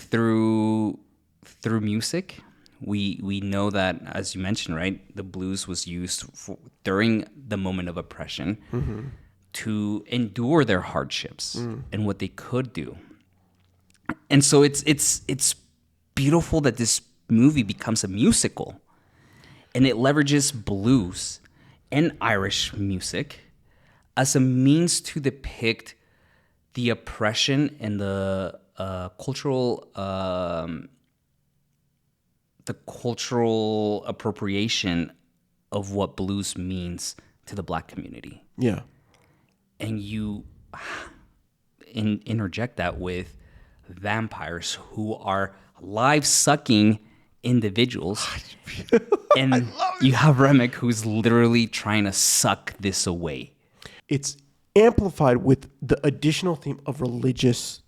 music. We know that, as you mentioned, right, the blues was used during the moment of oppression to endure their hardships and what they could do. And so it's beautiful that this movie becomes a musical, and it leverages blues and Irish music as a means to depict the oppression and the cultural appropriation of what blues means to the Black community. Yeah. And you interject that with vampires who are life-sucking individuals. And you have Remick, who's literally trying to suck this away. It's amplified with the additional theme of religious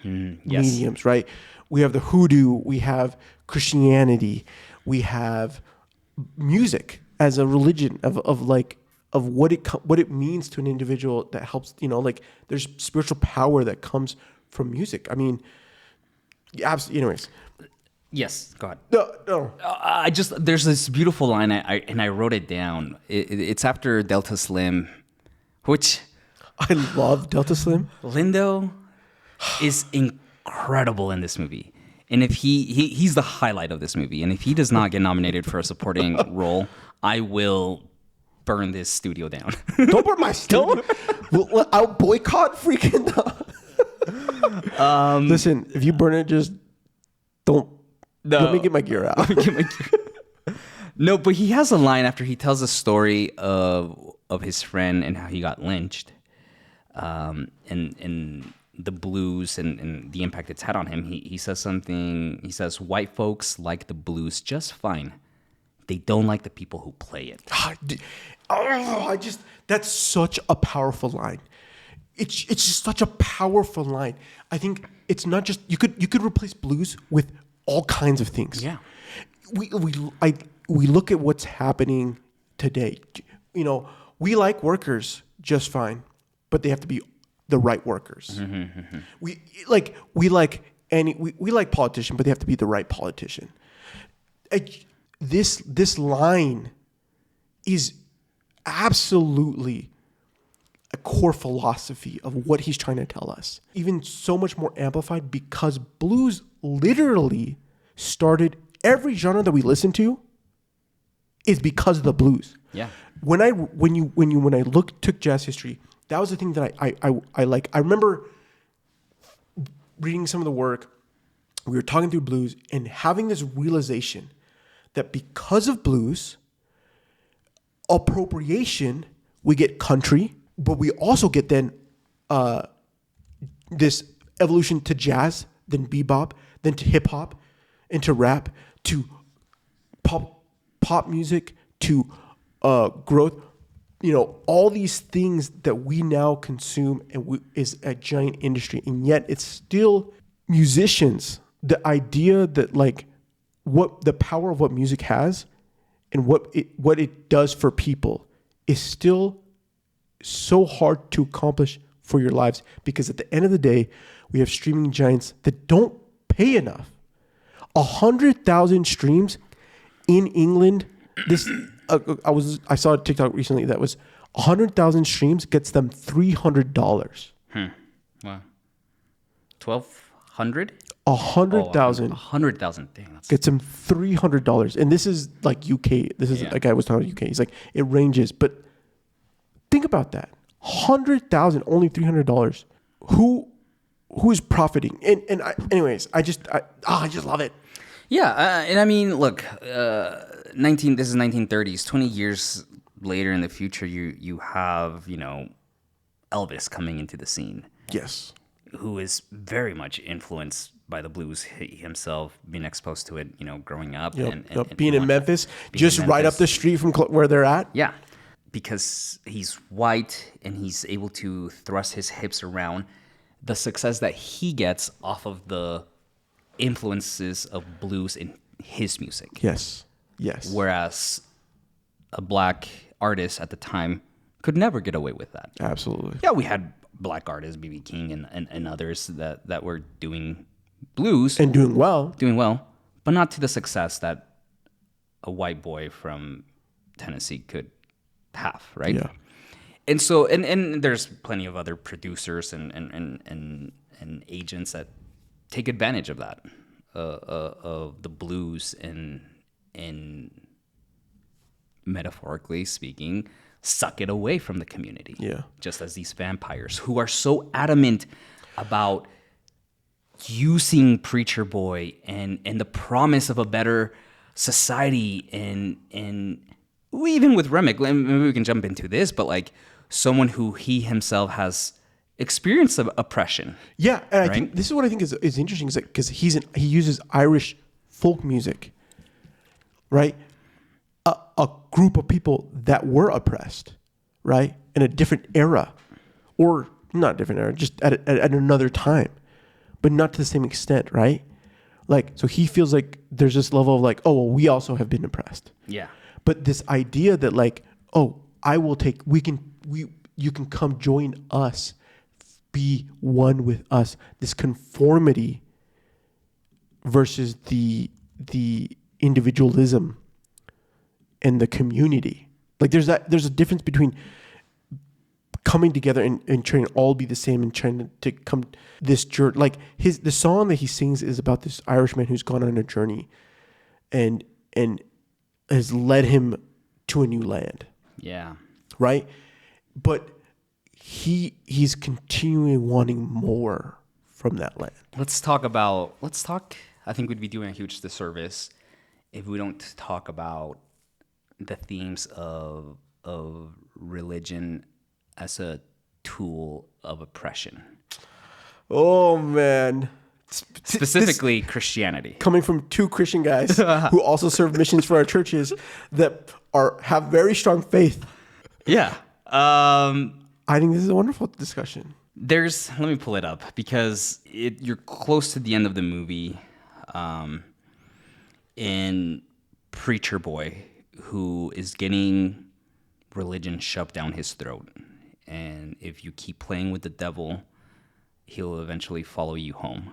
mediums, right? We have the hoodoo, we have Christianity, we have music as a religion of what it means to an individual that helps, like there's spiritual power that comes from music. I mean, absolutely. Anyways. Yes, go ahead. No. There's this beautiful line, I wrote it down. It's after Delta Slim, which I love Delta Slim. Lindo is incredible in this movie. And if he's the highlight of this movie. And if he does not get nominated for a supporting role, I will burn this studio down. Don't burn my studio. I'll boycott freaking. Listen, if you burn it, just don't. No. Let me get my gear out. No, but he has a line after he tells a story of his friend and how he got lynched, and the blues and the impact it's had on him. He says something. He says, "White folks like the blues just fine. They don't like the people who play it." That's such a powerful line. It's just such a powerful line. I think it's not just you could replace blues with all kinds of things. Yeah. We look at what's happening today. We like workers just fine, but they have to be the right workers. Mm-hmm. We like politicians, but they have to be the right politician. This line is absolutely a core philosophy of what he's trying to tell us. Even so much more amplified because blues literally started every genre that we listen to is because of the blues. Yeah. When I took jazz history, that was the thing that I like. I remember reading some of the work. We were talking through blues and having this realization that because of blues appropriation, we get country, but we also get then this evolution to jazz, then bebop, then to hip hop, into rap, to pop music, to growth. All these things that we now consume is a giant industry, and yet it's still musicians. The idea that what the power of what music has and what it does for people is still so hard to accomplish for your lives, because at the end of the day, we have streaming giants that don't pay enough. 100,000 streams in England. I saw a TikTok recently that was 100,000 streams gets them $300. Wow. 1,200? 100,000. 100,000. Dang, that's gets him $300, and this is like UK. This is a guy was talking about UK. He's like, it ranges, but think about that: 100,000, only $300. Who is profiting? Anyways, I just love it. Yeah, and I mean, look, this is 1930s. 20 years later in the future, you have Elvis coming into the scene. Yes. who is very much influenced by the blues himself, being exposed to it, growing up. And being in Memphis, just right up the street from where they're at. Yeah, because he's white and he's able to thrust his hips around. The success that he gets off of the influences of blues in his music. Yes. Whereas a black artist at the time could never get away with that. Absolutely. Yeah, we had black artists, B.B. King and others that were doing blues. And doing well. But not to the success that a white boy from Tennessee could have, right? Yeah. And so, and there's plenty of other producers and agents that take advantage of that, of the blues and metaphorically speaking, suck it away from the community. Yeah. Just as these vampires who are so adamant about using Preacher Boy and the promise of a better society and even with Remick, maybe we can jump into this, but like someone who he himself has experienced of oppression. Yeah, and right? I think this is what I think is interesting, is because he uses Irish folk music, right? A group of people that were oppressed, right, in a different era, or not different era, just at another time, but not to the same extent, right? Like, so he feels like there's this level of like, oh, well, we also have been oppressed. Yeah. But this idea that like, oh, you can come join us, be one with us. This conformity versus the individualism and the community. Like there's a difference between coming together and trying to all be the same and trying to come this journey. Like the song that he sings is about this Irishman who's gone on a journey and has led him to a new land. Yeah. Right? But he's continually wanting more from that land. Let's talk, I think we'd be doing a huge disservice if we don't talk about the themes of religion as a tool of oppression. Oh, man. Specifically Christianity. Coming from two Christian guys who also serve missions for our churches that have very strong faith. Yeah. I think this is a wonderful discussion. Let me pull it up because you're close to the end of the movie. And Preacher Boy, who is getting religion shoved down his throat. And if you keep playing with the devil, he'll eventually follow you home.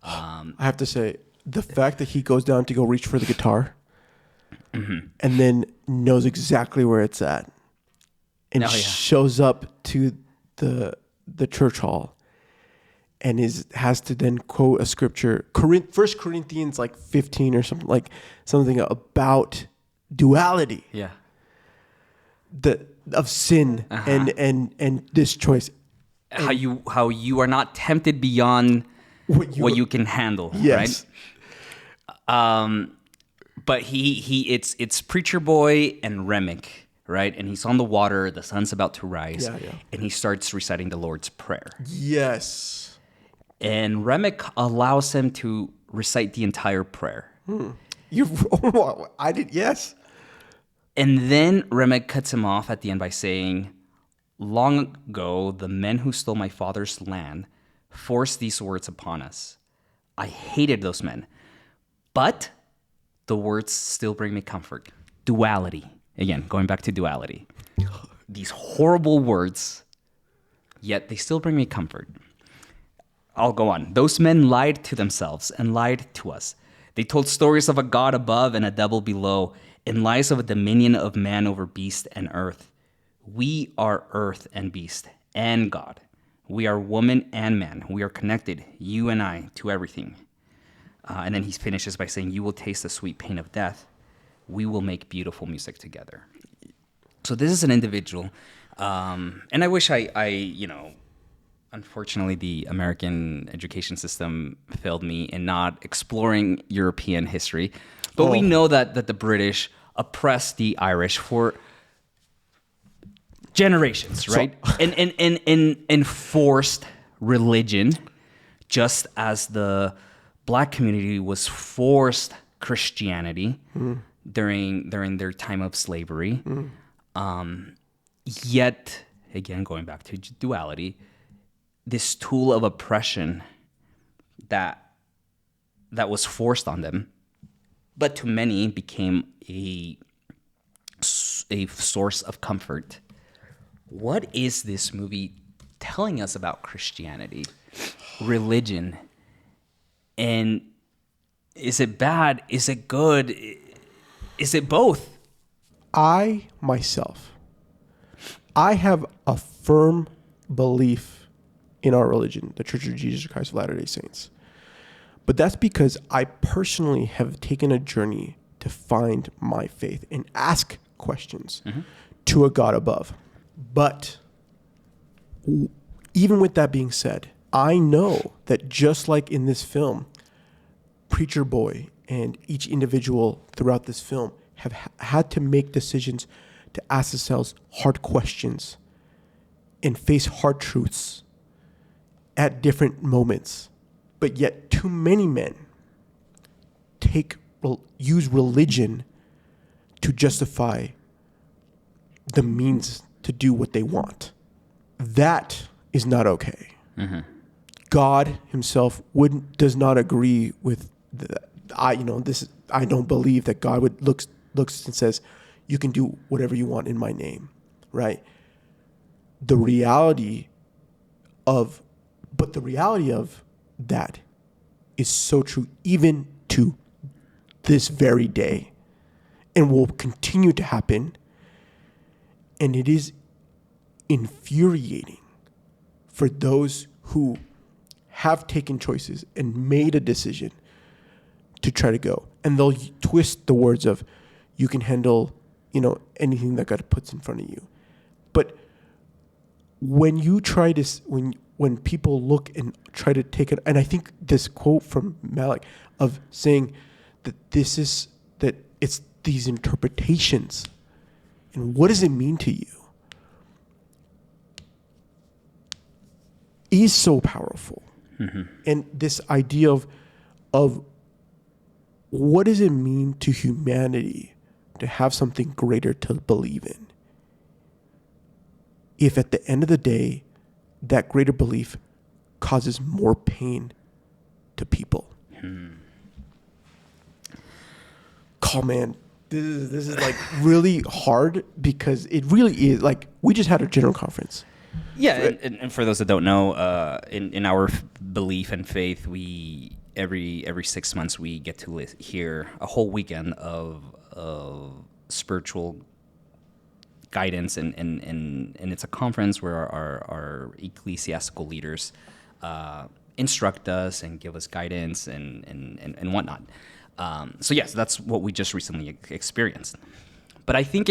I have to say, the fact that he goes down to go reach for the guitar and then knows exactly where it's at and shows up to the church hall and has to then quote a scripture, 1 Corinthians like 15 or something about duality. Yeah. Of sin and this choice. How you are not tempted beyond what you can handle, yes. right? But it's Preacher Boy and Remick, right? And he's on the water, the sun's about to rise, and he starts reciting the Lord's Prayer. Yes. And Remick allows him to recite the entire prayer. Yes. And then Remick cuts him off at the end by saying, "Long ago, the men who stole my father's land forced these words upon us. I hated those men, but the words still bring me comfort." Duality. Again, going back to duality. These horrible words, yet they still bring me comfort. I'll go on. Those men lied to themselves and lied to us. They told stories of a God above and a devil below, and lies of a dominion of man over beast and earth. We are earth and beast and God. We are woman and man. We are connected, you and I, to everything. And then he finishes by saying, "You will taste the sweet pain of death. We will make beautiful music together." So this is an individual. And I wish unfortunately, the American education system failed me in not exploring European history. But we know that the British oppressed the Irish for generations, right? And forced religion, just as the black community was forced Christianity during their time of slavery. Yet, again, going back to duality, this tool of oppression that was forced on them, but to many became a source of comfort. What is this movie telling us about Christianity, religion, and is it bad? Is it good? Is it both? I have a firm belief in our religion, the Church of Jesus Christ of Latter-day Saints. But that's because I personally have taken a journey to find my faith and ask questions to a God above. But even with that being said, I know that just like in this film, Preacher Boy and each individual throughout this film have had to make decisions to ask themselves hard questions and face hard truths at different moments. But yet too many men use religion to justify the means to do what they want. That is not okay. God himself does not agree with I don't believe that God would looks and says, you can do whatever you want in my name, right? The reality of that is so true even to this very day and will continue to happen. And it is infuriating for those who have taken choices and made a decision to try to go. And they'll twist the words of, you can handle, anything that God puts in front of you. But when you try to, when people look and try to take it, and I think this quote from Malik of saying that that it's these interpretations, and what does it mean to you, is so powerful. And this idea of what does it mean to humanity to have something greater to believe in, if at the end of the day that greater belief causes more pain to people. Oh man, this is like really hard, because it really is like, we just had a general conference. Yeah, and for those that don't know, in our belief and faith, we every 6 months we get to hear a whole weekend of spiritual guidance, and it's a conference where our ecclesiastical leaders instruct us and give us guidance and whatnot. So yes, that's what we just recently experienced. But I think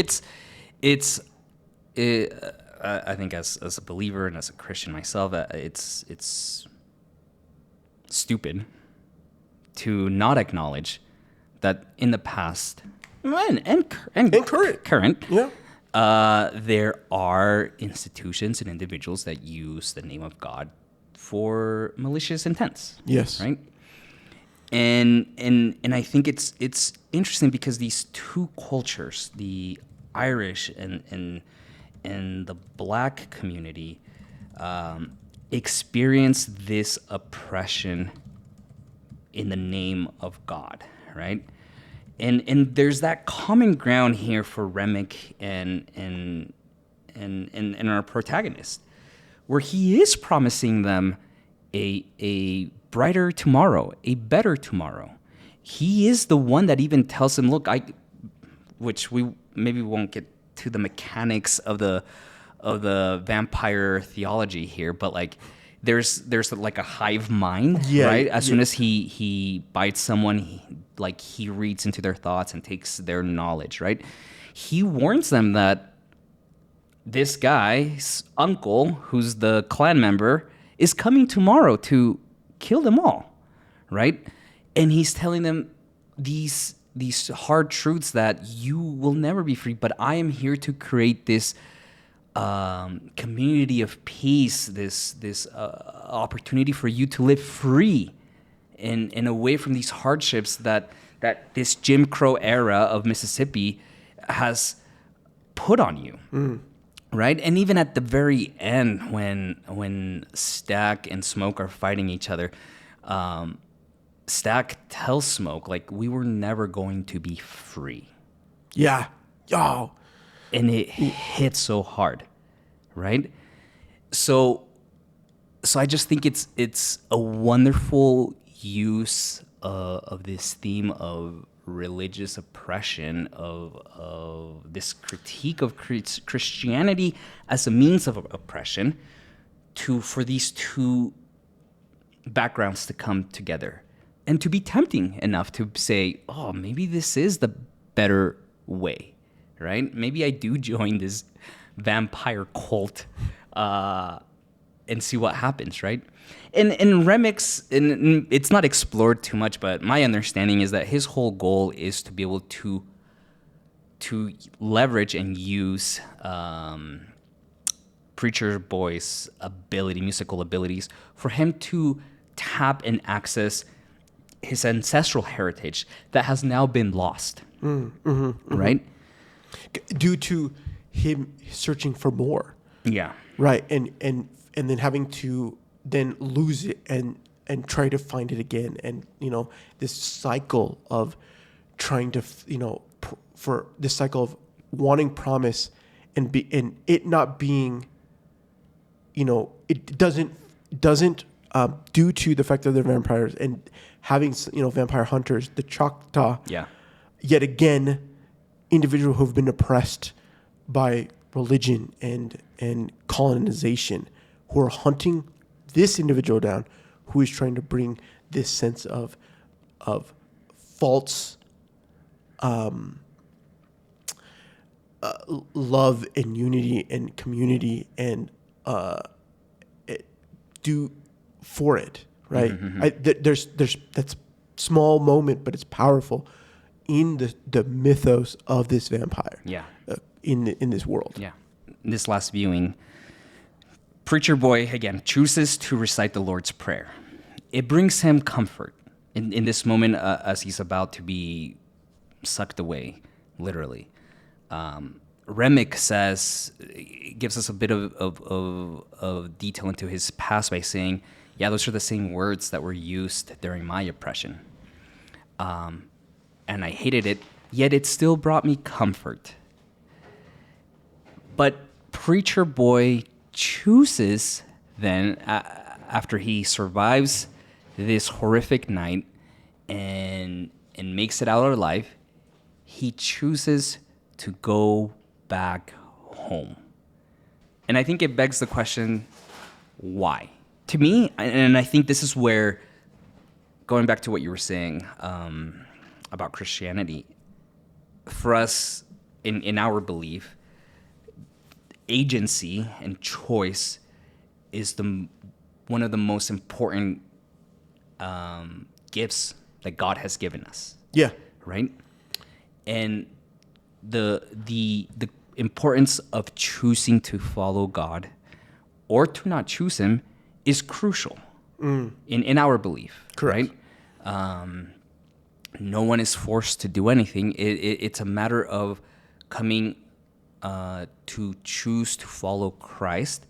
I think as a believer and as a Christian myself, it's stupid to not acknowledge that in the past and current, there are institutions and individuals that use the name of God for malicious intents. Yes. Right. And I think it's interesting because these two cultures, the Irish and the black community, experience this oppression in the name of God, right? And there's that common ground here for Remick and our protagonist, where he is promising them a brighter tomorrow, a better tomorrow. He is the one that even tells them, look, which we maybe won't get to the mechanics of the vampire theology here, but like there's like a hive mind, right? As soon as he bites someone, he reads into their thoughts and takes their knowledge, right? He warns them that this guy's uncle, who's the clan member, is coming tomorrow to kill them all, right? And he's telling them these hard truths that you will never be free, but I am here to create this community of peace, this opportunity for you to live free and away from these hardships that this Jim Crow era of Mississippi has put on you. Right? And even at the very end, when Stack and Smoke are fighting each other, Stack tells Smoke, like, we were never going to be free. Yeah. Oh. And it hits so hard, right? So I just think it's a wonderful use of this theme of religious oppression, of this critique of Christianity as a means of oppression, for these two backgrounds to come together and to be tempting enough to say, oh, maybe this is the better way, right? Maybe I do join this vampire cult and see what happens, right? In Remix, it's not explored too much, but my understanding is that his whole goal is to be able to leverage and use Preacher Boy's musical abilities, for him to tap and access his ancestral heritage that has now been lost, right? Due to him searching for more. Yeah. Right. And then having to then lose it and try to find it again. And, this cycle of trying to, for this cycle of wanting promise and it not being, it doesn't due to the fact that they're vampires and having, vampire hunters, the Choctaw, yet again, individuals who have been oppressed by religion and colonization, who are hunting this individual down, who is trying to bring this sense of false love and unity and community and do for it, right? There's that's small moment, but it's powerful in the mythos of this vampire. Yeah. In this world. Yeah. This last viewing, Preacher Boy, again, chooses to recite the Lord's Prayer. It brings him comfort in this moment as he's about to be sucked away, literally. Remick gives us a bit of detail into his past by saying, yeah, those are the same words that were used during my oppression. And I hated it, yet it still brought me comfort. But Preacher Boy chooses then, after he survives this horrific night and makes it out alive, he chooses to go back home. And I think it begs the question, why? To me, and I think this is where, going back to what you were saying about Christianity, for us, in our belief, agency and choice is one of the most important gifts that God has given us. Yeah. Right? And the importance of choosing to follow God or to not choose him is crucial in our belief. Correct. Right? No one is forced to do anything. It's a matter of coming to choose to follow Christ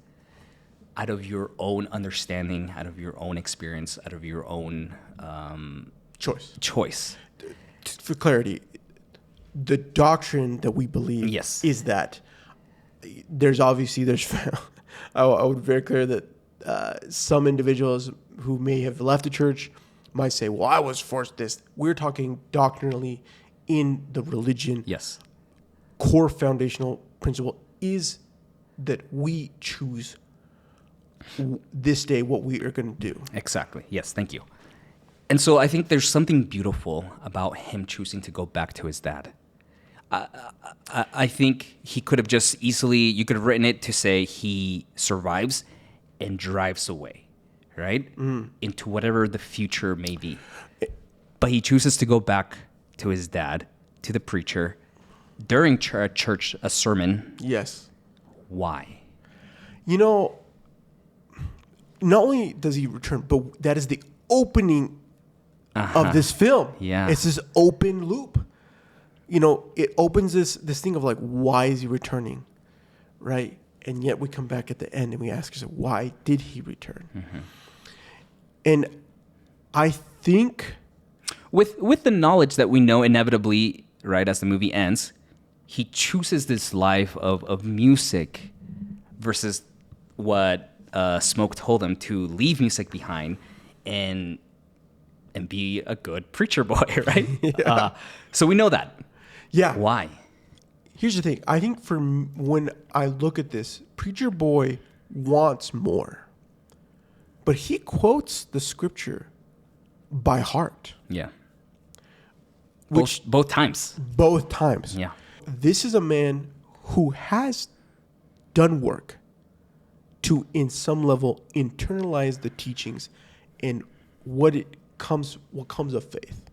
out of your own understanding, out of your own experience, out of your own choice. For clarity, the doctrine that we believe is that there's I would be very clear that some individuals who may have left the church might say, well, I was forced this. We're talking doctrinally in the religion. Yes. Core foundational principle is that we choose this day what we are going to do. Exactly. Yes, thank you. And so I think there's something beautiful about him choosing to go back to his dad. I think he could have just you could have written it to say he survives and drives away, right? Into whatever the future may be. But he chooses to go back to his dad, to the preacher, during a sermon. Yes. Why? You know, not only does he return, but that is the opening of this film. Yeah. It's this open loop. You know, it opens this thing of like, why is he returning, right? And yet we come back at the end and we ask ourselves, why did he return? And I think with the knowledge that we know inevitably, right, as the movie ends, he chooses this life of music versus what Smoke told him to leave music behind and be a good preacher boy, right? So we know that. yeah. Why? Here's the thing. I think when I look at this, Preacher Boy wants more. But he quotes the scripture by heart. Yeah. Which Both times. both times. Yeah. This is a man who has done work to, in some level, internalize the teachings and what comes of faith.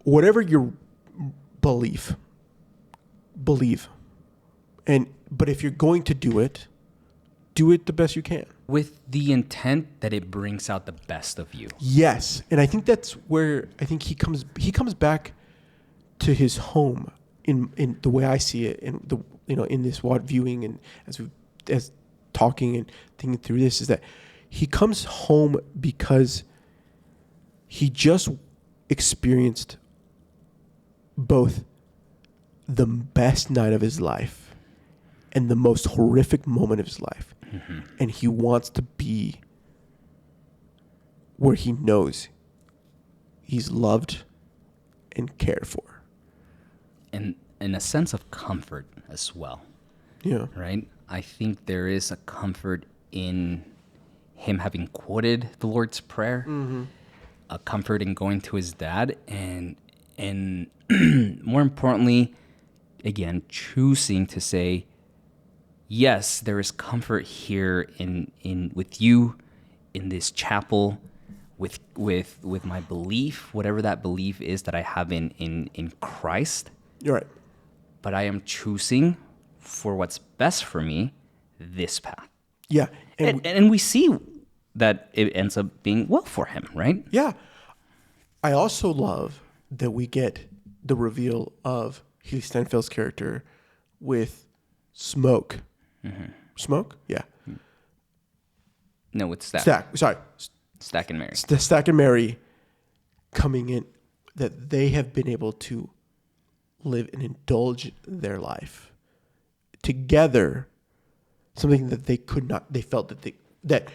Whatever your believe. But if you're going to do it the best you can. With the intent that it brings out the best of you. Yes, and I think that's where I think he comes back to his home in the way I see it, in the in this viewing, and as talking and thinking through this, is that he comes home because he just experienced both the best night of his life and the most horrific moment of his life. And he wants to be where he knows he's loved and cared for. And a sense of comfort as well. Yeah. Right? I think there is a comfort in him having quoted the Lord's Prayer, a comfort in going to his dad, and more importantly, again, choosing to say, yes, there is comfort here in with you in this chapel, with my belief, whatever that belief is that I have in Christ. You're right. But I am choosing for what's best for me this path. Yeah. And we see that it ends up being well for him, right? Yeah. I also love that we get the reveal of Haley Steinfeld's character with Smoke. Smoke? Yeah. No, it's Stack. Stack and Mary. Stack and Mary coming in, that they have been able to live and indulge their life together, something that they could not, they felt that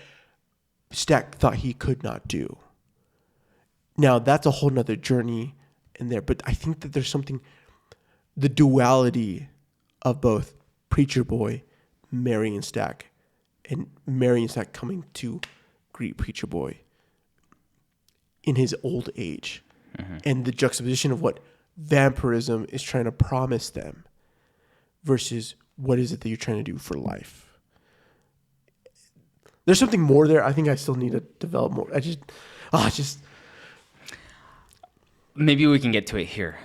Stack thought he could not do. Now that's a whole nother journey in there, but I think that there's something, the duality of both Preacher Boy, Mary and Stack, and Mary and Stack coming to greet Preacher Boy in his old age, and the juxtaposition of what vampirism is trying to promise them versus what is it that you're trying to do for life. There's something more there. I think I still need to develop more. Maybe we can get to it here.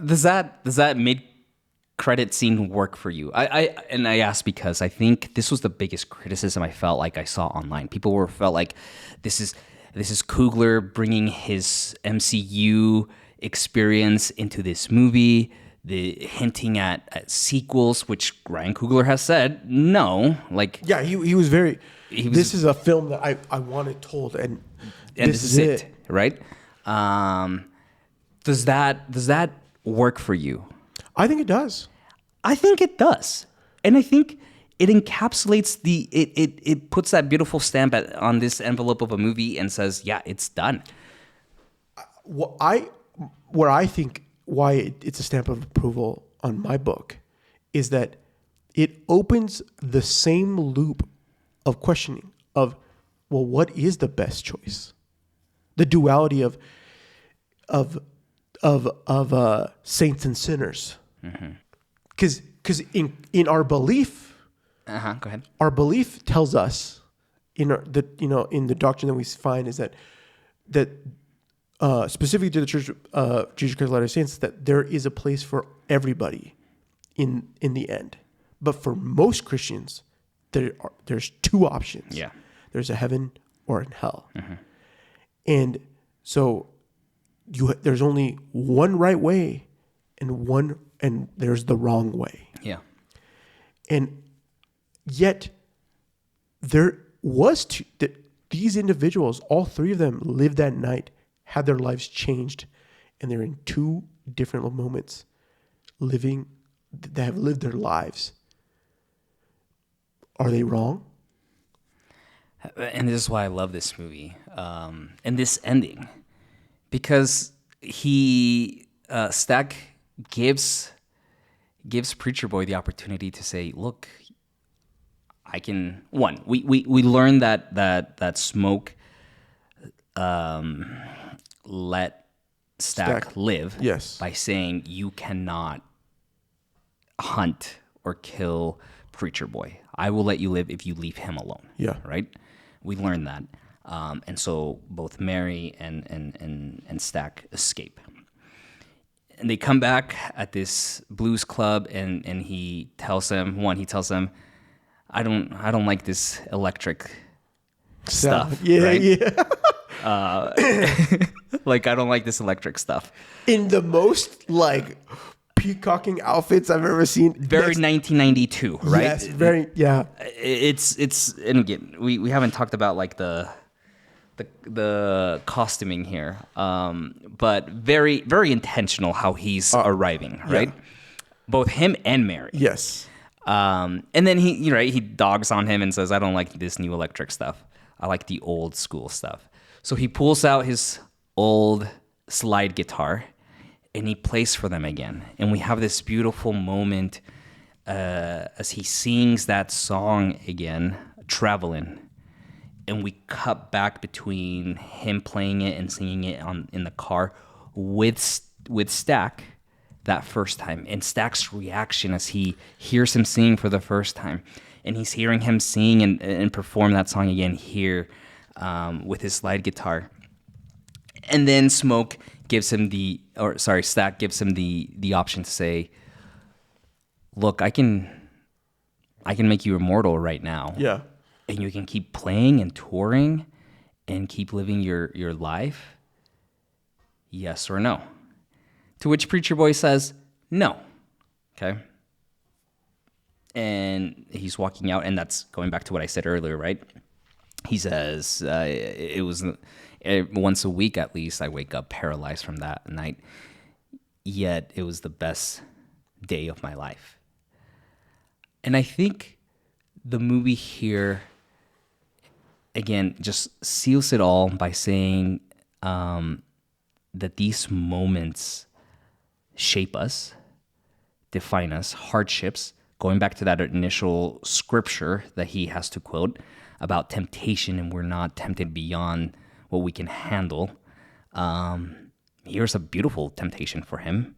Does that mid-credit scene work for you? I ask because I think this was the biggest criticism I felt like I saw online. People felt like this is Coogler bringing his MCU experience into this movie, the hinting at sequels, which Ryan Coogler has said no. Like, yeah, he was very. This is a film that I wanted told, and this is it, right? Does that work for you? I think it does. I think it does, and I think it encapsulates it puts that beautiful stamp on this envelope of a movie and says, yeah, it's done. Where I think why it's a stamp of approval on my book is that it opens the same loop of questioning of, well, what is the best choice? The duality of saints and sinners. Because in our belief, Go ahead. our belief tells us in the doctrine that we find is that specifically to the Church of Jesus Christ of Latter-day Saints, that there is a place for everybody in the end. But for most Christians, there's two options. Yeah. There's a heaven or a hell. And so there's only one right way and there's the wrong way. Yeah. And yet there was these individuals, all three of them lived that night, had their lives changed, and they're in two different moments that have lived their lives. Are they wrong? And this is why I love this movie, and this ending, because Stack gives Preacher Boy the opportunity to say, "Look, I can." One, we learned that Smoke let Stack live, Yes, by saying you cannot hunt or kill Preacher Boy. I will let you live if you leave him alone. Yeah. Right? We learned that. And so both Mary and Stack escape. And they come back at this blues club and he tells them, I don't like this electric stuff. Yeah, right? yeah. Like, I don't like this electric stuff. In the most like peacocking outfits I've ever seen. Very 1992, right? Yes, very, yeah. It's and again, we haven't talked about like the costuming here, but very, very intentional how he's arriving, right? Yeah. Both him and Mary. Yes. And then he dogs on him and says, I don't like this new electric stuff. I like the old school stuff. So he pulls out his old slide guitar and he plays for them again. And we have this beautiful moment as he sings that song again, Travelin'. And we cut back between him playing it and singing it in the car with Stack that first time. And Stack's reaction as he hears him sing for the first time. And he's hearing him sing and perform that song again here with his slide guitar. And then Stack gives him the option to say, look, I can make you immortal right now. Yeah. And you can keep playing and touring and keep living your life. Yes or no? To which Preacher Boy says, no. Okay. And he's walking out, and that's going back to what I said earlier, right? He says, it was once a week at least, I wake up paralyzed from that night. Yet it was the best day of my life. And I think the movie here, again, just seals it all by saying that these moments shape us, define us, hardships, going back to that initial scripture that he has to quote about temptation and we're not tempted beyond what we can handle. Here's a beautiful temptation for him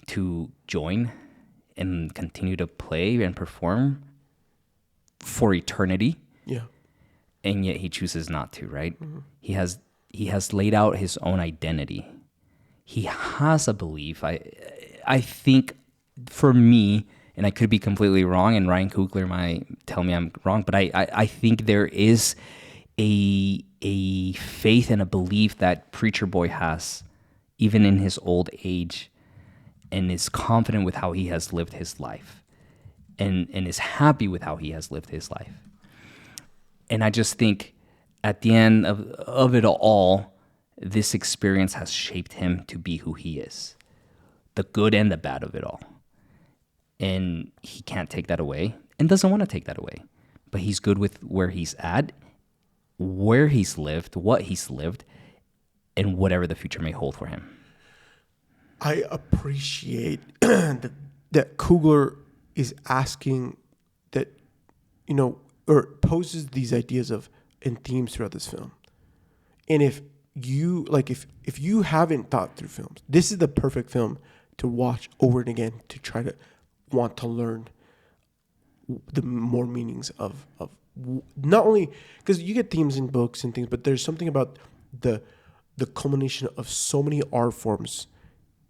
to join and continue to play and perform for eternity. Yeah. And yet he chooses not to, right? Mm-hmm. He has laid out his own identity. He has a belief. I think for me, and I could be completely wrong, and Ryan Coogler might tell me I'm wrong, but I think there is a faith and a belief that Preacher Boy has, even in his old age, and is confident with how he has lived his life, and is happy with how he has lived his life. And I just think at the end of it all, this experience has shaped him to be who he is, the good and the bad of it all. And he can't take that away and doesn't want to take that away. But he's good with where he's at, where he's lived, what he's lived, and whatever the future may hold for him. I appreciate that Coogler is asking that, or poses these ideas and themes throughout this film. And if you haven't thought through films, this is the perfect film to watch over and again to try to want to learn the more meanings of not only because you get themes in books and things, but there's something about the culmination of so many art forms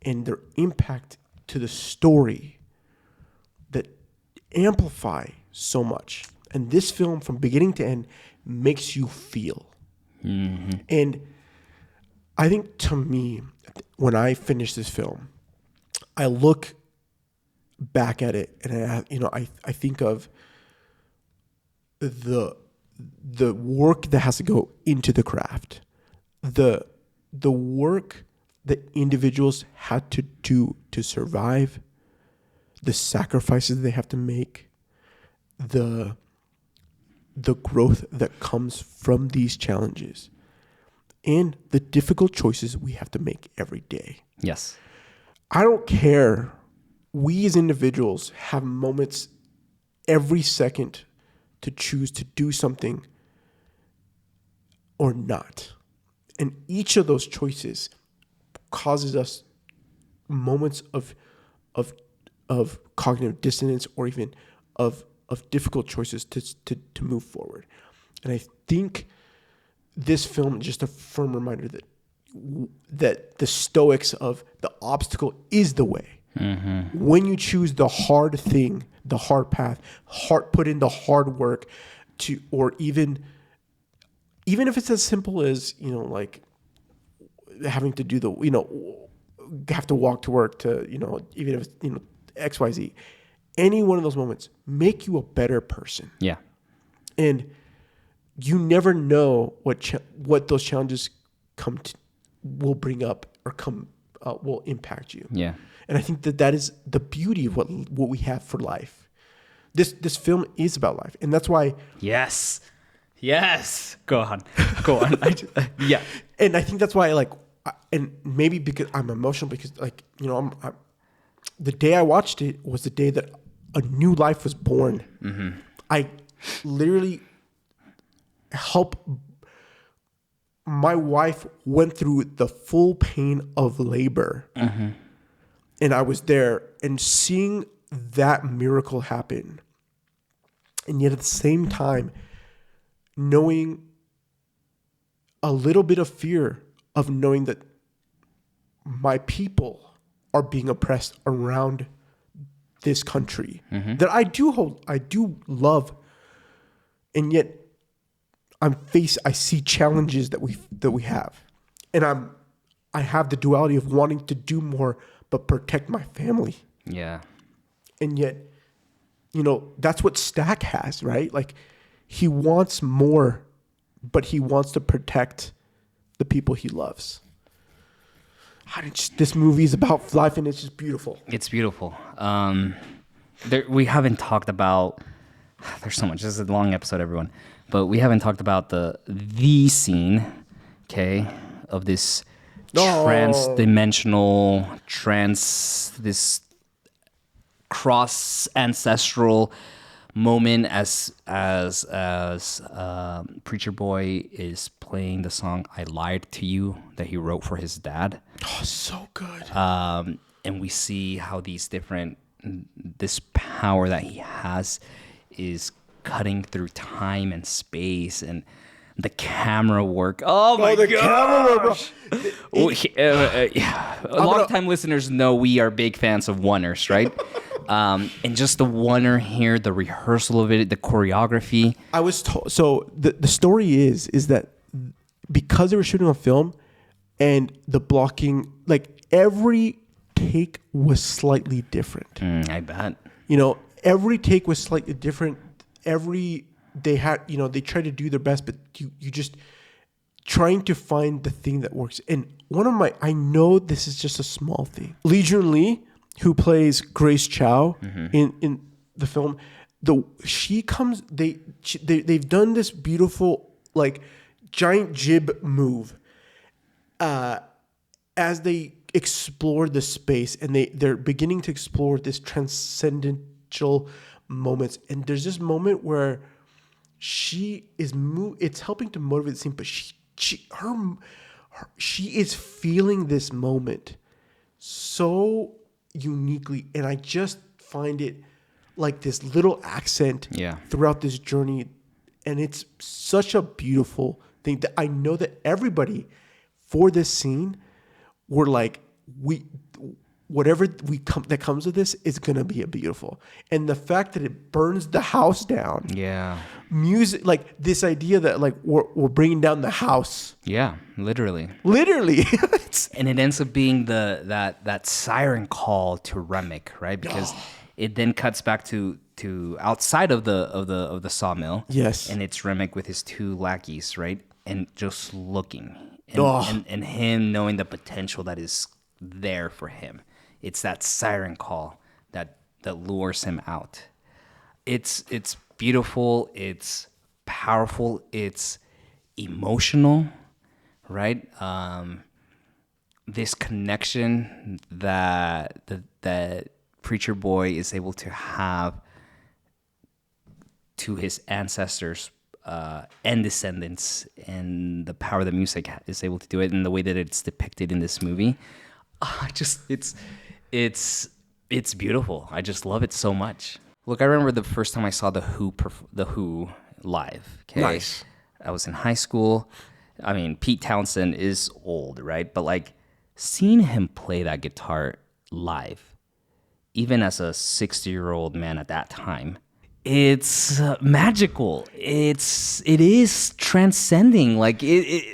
and their impact to the story that amplify so much. And this film, from beginning to end, makes you feel. And I think, to me, when I finish this film, I look back at it and I think of the work that has to go into the craft, the work that individuals had to do to survive, the sacrifices they have to make, the growth that comes from these challenges, and the difficult choices we have to make every day. Yes. I don't care. We as individuals have moments every second to choose to do something or not. And each of those choices causes us moments of cognitive dissonance, or even of difficult choices to move forward. And I think this film is just a firm reminder that the Stoics of the obstacle is the way. When you choose the hard thing, the hard path, put in the hard work or even if it's as simple as, like having to do have to walk to work to, even if it's, XYZ, any one of those moments make you a better person. Yeah. And you never know what those challenges will bring up or will impact you. Yeah. And I think that is the beauty of what we have for life. This film is about life, and that's why. Yes. Go on. Yeah. And I think that's why, and maybe because I'm emotional, because the day I watched it was the day that a new life was born. I literally my wife went through the full pain of labor. And I was there, and seeing that miracle happen, and yet at the same time knowing a little bit of fear of knowing that my people are being oppressed around this country that I do love, and yet I see challenges that we have, and I have the duality of wanting to do more but protect my family. Yeah. And yet, that's what Stack has, right? Like, he wants more, but he wants to protect the people he loves. This movie is about life, and it's just beautiful. It's beautiful. We haven't talked about. There's so much. This is a long episode, everyone, but we haven't talked about the scene, okay, of this trans-dimensional, this cross ancestral moment as Preacher Boy is playing the song "I Lied to You" that he wrote for his dad. Oh, so good. And we see how this power that he has is cutting through time and space, and the camera work. Oh my god! Camera work. Long-time listeners know we are big fans of Oneers, right? And just the Oneer here, the rehearsal of it, the choreography. I was told. So the story is that because they were shooting on film, and the blocking, like, every take was slightly different. I bet. Every take was slightly different. They tried to do their best, but you just trying to find the thing that works. And I know this is just a small thing. Lee Jun Lee, who plays Grace Chow in the film, they've done this beautiful, like, giant jib move as they explore the space, and they're beginning to explore this transcendental moments. And there's this moment where she is it's helping to motivate the scene, but she is feeling this moment so uniquely, and I just find it like this little accent throughout this journey, and it's such a beautiful thing that I know that everybody for this scene were like, we whatever that comes with this is gonna be beautiful. And the fact that it burns the house down, Yeah. music, like this idea that like we're bringing down the house, Yeah, literally. It's, And it ends up being that siren call to Remick, right? Because it then cuts back to outside of the sawmill. Yes. And it's Remick with his two lackeys, right? And just looking. Oh. And him knowing the potential that is there for him. It's that siren call that lures him out. It's beautiful, it's powerful, it's emotional, right? This connection that preacher boy is able to have to his ancestors and descendants, and the power that music is able to do it, and the way that it's depicted in this movie, it's beautiful. I just love it so much. Look, I remember the first time I saw the Who live. Okay? Nice. I was in high school. I mean, Pete Townsend is old, right? But like seeing him play that guitar live, even as a 60-year-old man at that time, it's magical. It is transcending. Like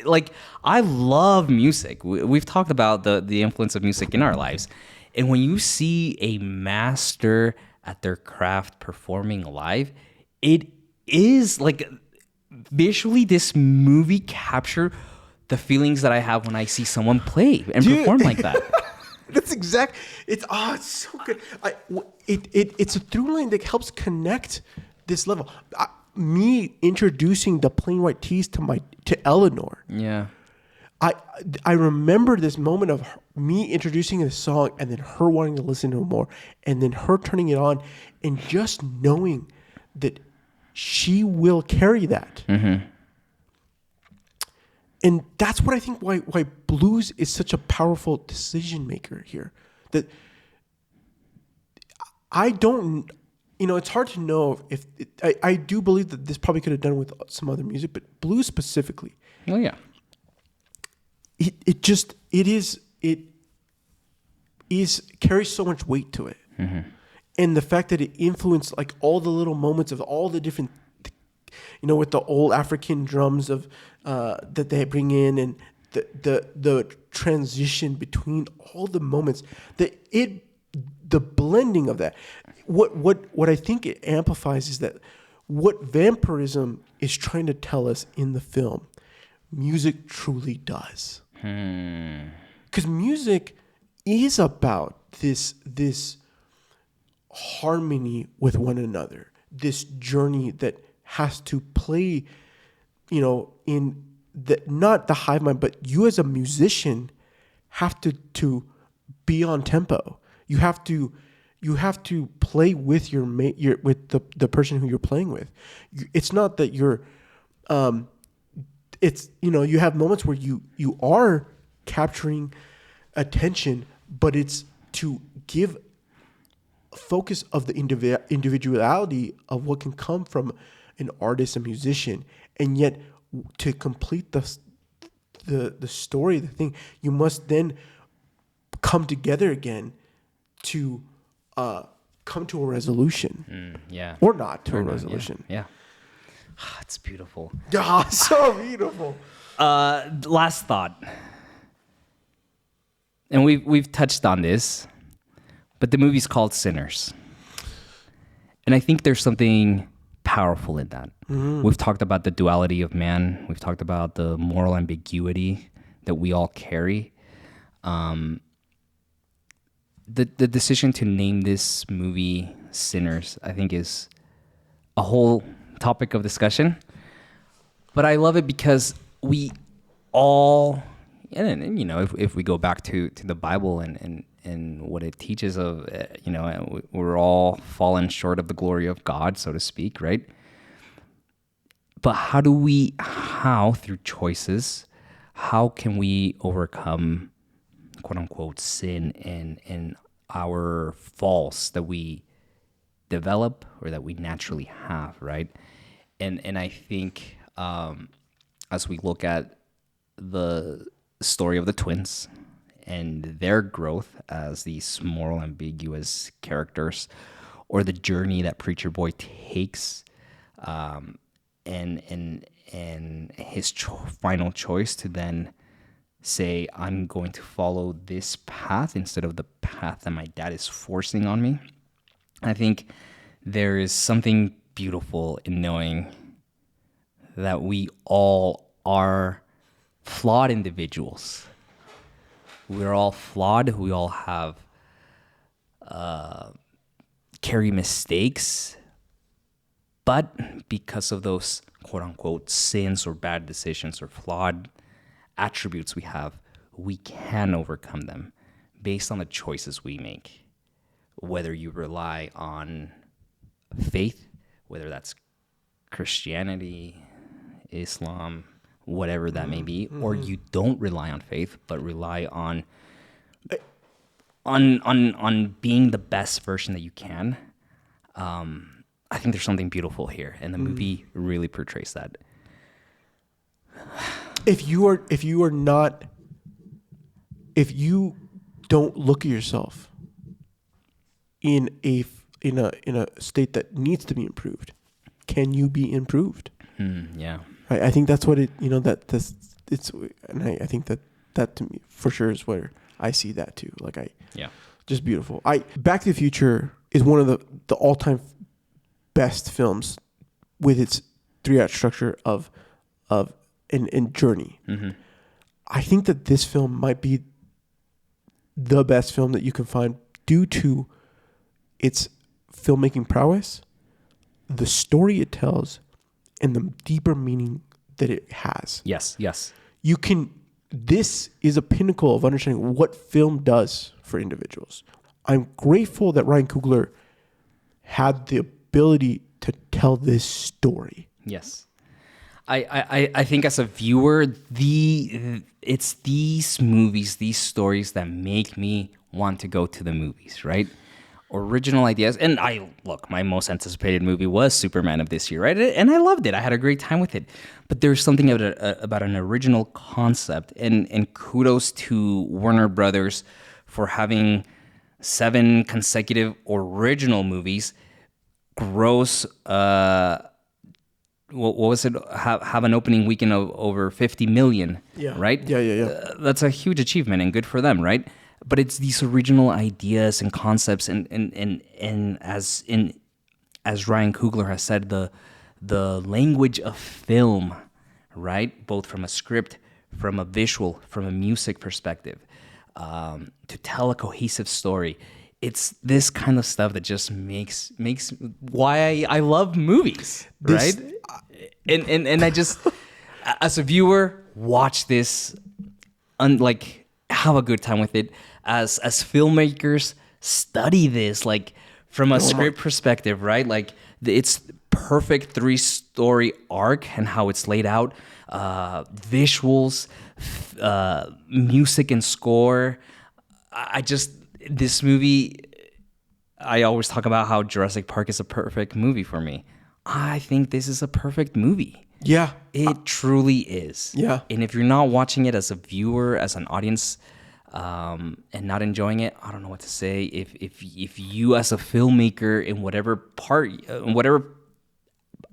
like I love music. We've talked about the influence of music in our lives, and when you see a master at their craft performing live, it is like visually this movie captured the feelings that I have when I see someone play and perform like that. That's exact. It's so good. It's a through line that helps connect this level. Me introducing the Plain White Tees to Eleanor. Yeah. I remember this moment of me introducing this song and then her wanting to listen to it more, and then her turning it on and just knowing that she will carry that. Mm-hmm. And that's what I think why blues is such a powerful decision maker here. That I don't, it's hard to know if I do believe that this probably could have done with some other music, but blues specifically. Oh yeah. It carries so much weight to it. Mm-hmm. And the fact that it influenced like all the little moments of all the different, with the old African drums of that they bring in, and the transition between all the moments, the blending of that. What I think it amplifies is that what vampirism is trying to tell us in the film, music truly does. Because music is about this harmony with one another, this journey that has to play, in not the hive mind, but you as a musician have to be on tempo. You have to play with your mate, with the person who you're playing with. It's not that you're, it's, you have moments where you are capturing attention, but it's to give focus of the individuality of what can come from an artist, a musician, and yet to complete the story, the thing, you must then come together again to come to a resolution. Yeah. Or not to a resolution. Yeah. It's beautiful. So beautiful. Last thought. And we've touched on this, but the movie's called Sinners. And I think there's something powerful in that. Mm-hmm. We've talked about the duality of man. We've talked about the moral ambiguity that we all carry. The decision to name this movie Sinners, I think, is a whole topic of discussion. But I love it because we all, and if we go back to the Bible and what it teaches of, we're all fallen short of the glory of God, so to speak, right? But how through choices, how can we overcome, quote unquote, sin and our faults that we develop or that we naturally have, right? And I think as we look at the story of the twins their growth as these moral ambiguous characters, or the journey that Preacher Boy takes, and his final choice to then say, I'm going to follow this path instead of the path that my dad is forcing on me. I think there is something beautiful in knowing that we all are flawed individuals. We're all flawed. We all have carry mistakes. But because of those quote unquote sins or bad decisions or flawed attributes we have, we can overcome them based on the choices we make. Whether you rely on faith, whether that's Christianity, Islam, whatever that may be, or you don't rely on faith, but rely on being the best version that you can. I think there's something beautiful here, and the movie really portrays that. If you don't look at yourself in a state that needs to be improved, can you be improved? Yeah. Right? I think that's what it. And I think that to me for sure is where I see that too. Just beautiful. Back to the Future is one of the all-time best films with its 3-act structure of and journey. Mm-hmm. I think that this film might be the best film that you can find due to its filmmaking prowess, the story it tells, and the deeper meaning that it has. Yes. This is a pinnacle of understanding what film does for individuals. I'm grateful that Ryan Coogler had the ability to tell this story. Yes. I think as a viewer, it's these movies, these stories that make me want to go to the movies, right? Original ideas. And my most anticipated movie was Superman of this year, right? And I loved it. I had a great time with it. But there's something about an original concept. And kudos to Warner Brothers for having 7 consecutive original movies gross, what was it? Have an opening weekend of over 50 million, right? Yeah. That's a huge achievement and good for them, right? But it's these original ideas and concepts, and as Ryan Coogler has said, the language of film, right? Both from a script, from a visual, from a music perspective, to tell a cohesive story. It's this kind of stuff that just makes why I love movies, right? And I just, as a viewer, watch this, have a good time with it. As filmmakers, study this, from a script perspective, right? It's perfect 3-story arc and how it's laid out, visuals, music and score. This movie, I always talk about how Jurassic Park is a perfect movie for me. I think this is a perfect movie. Yeah. It truly is. Yeah. And if you're not watching it as a viewer, as an audience, and not enjoying it, I don't know what to say. If you as a filmmaker in whatever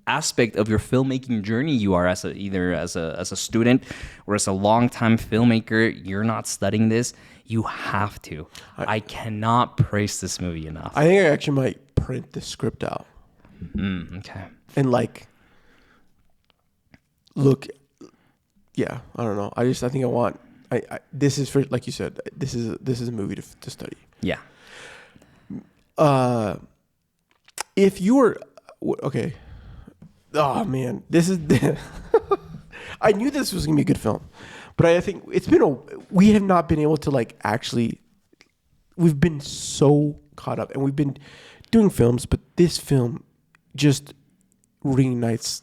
aspect of your filmmaking journey you are, either as a student or as a longtime filmmaker, you're not studying this, you have to. I cannot praise this movie enough. I think I actually might print the script out. Okay. And look, yeah, I don't know. I think I want. This is for, like you said, this is a movie to study. Yeah. If you were okay. Oh man, this is. I knew this was gonna be a good film, but I think we have not been able to actually. We've been so caught up, and we've been doing films, but this film just reignites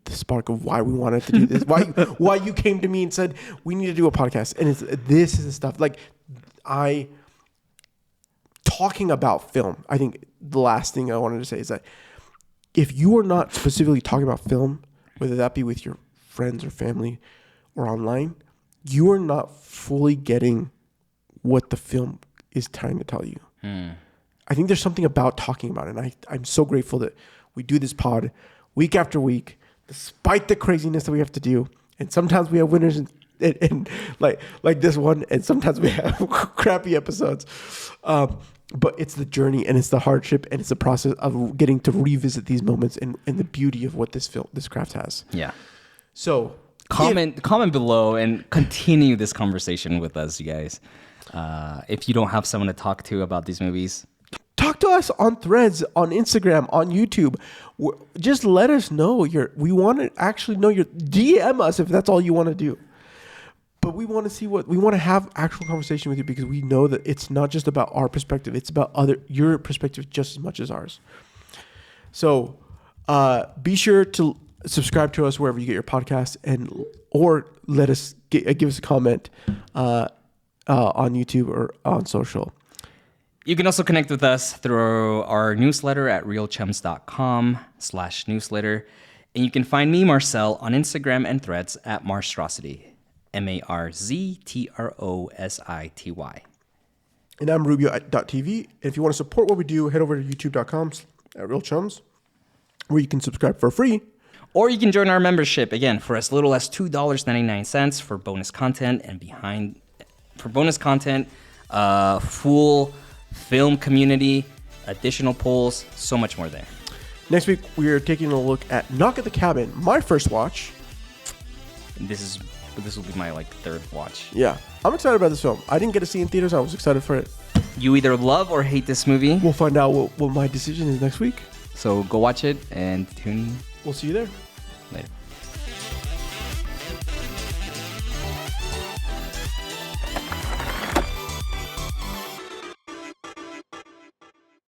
the spark of why we wanted to do this. why you came to me and said we need to do a podcast, and this is the stuff talking about film. I think the last thing I wanted to say is that if you are not specifically talking about film, whether that be with your friends or family or online, you are not fully getting what the film is trying to tell you. I think there's something about talking about it. And I'm so grateful that we do this pod week after week, despite the craziness that we have to do. And sometimes we have winners and like this one, and sometimes we have crappy episodes. But it's the journey, and it's the hardship, and it's the process of getting to revisit these moments and the beauty of what this craft has. Yeah. So comment below and continue this conversation with us, you guys. If you don't have someone to talk to about these movies, talk to us on Threads, on Instagram, on YouTube. Just let us know we want to actually know DM us if that's all you want to do. But we want to see we want to have actual conversation with you, because we know that it's not just about our perspective. It's about your perspective just as much as ours. So be sure to subscribe to us wherever you get your podcasts, or let us give us a comment on YouTube or on social. You can also connect with us through our newsletter at realchums.com/newsletter. And you can find me, Marcel, on Instagram and Threads at Marstrosity. MARZTROSITY. And I'm Rubio.tv. And if you want to support what we do, head over to youtube.com/realchums, where you can subscribe for free. Or you can join our membership, again, for as little as $2.99 for bonus content, full film community, additional polls, so much more there. Next week, we are taking a look at Knock at the Cabin, my first watch. This will be my third watch. Yeah, I'm excited about this film. I didn't get to see it in theaters. I was excited for it. You either love or hate this movie. We'll find out what my decision is next week. So go watch it and tune. We'll see you there. Later.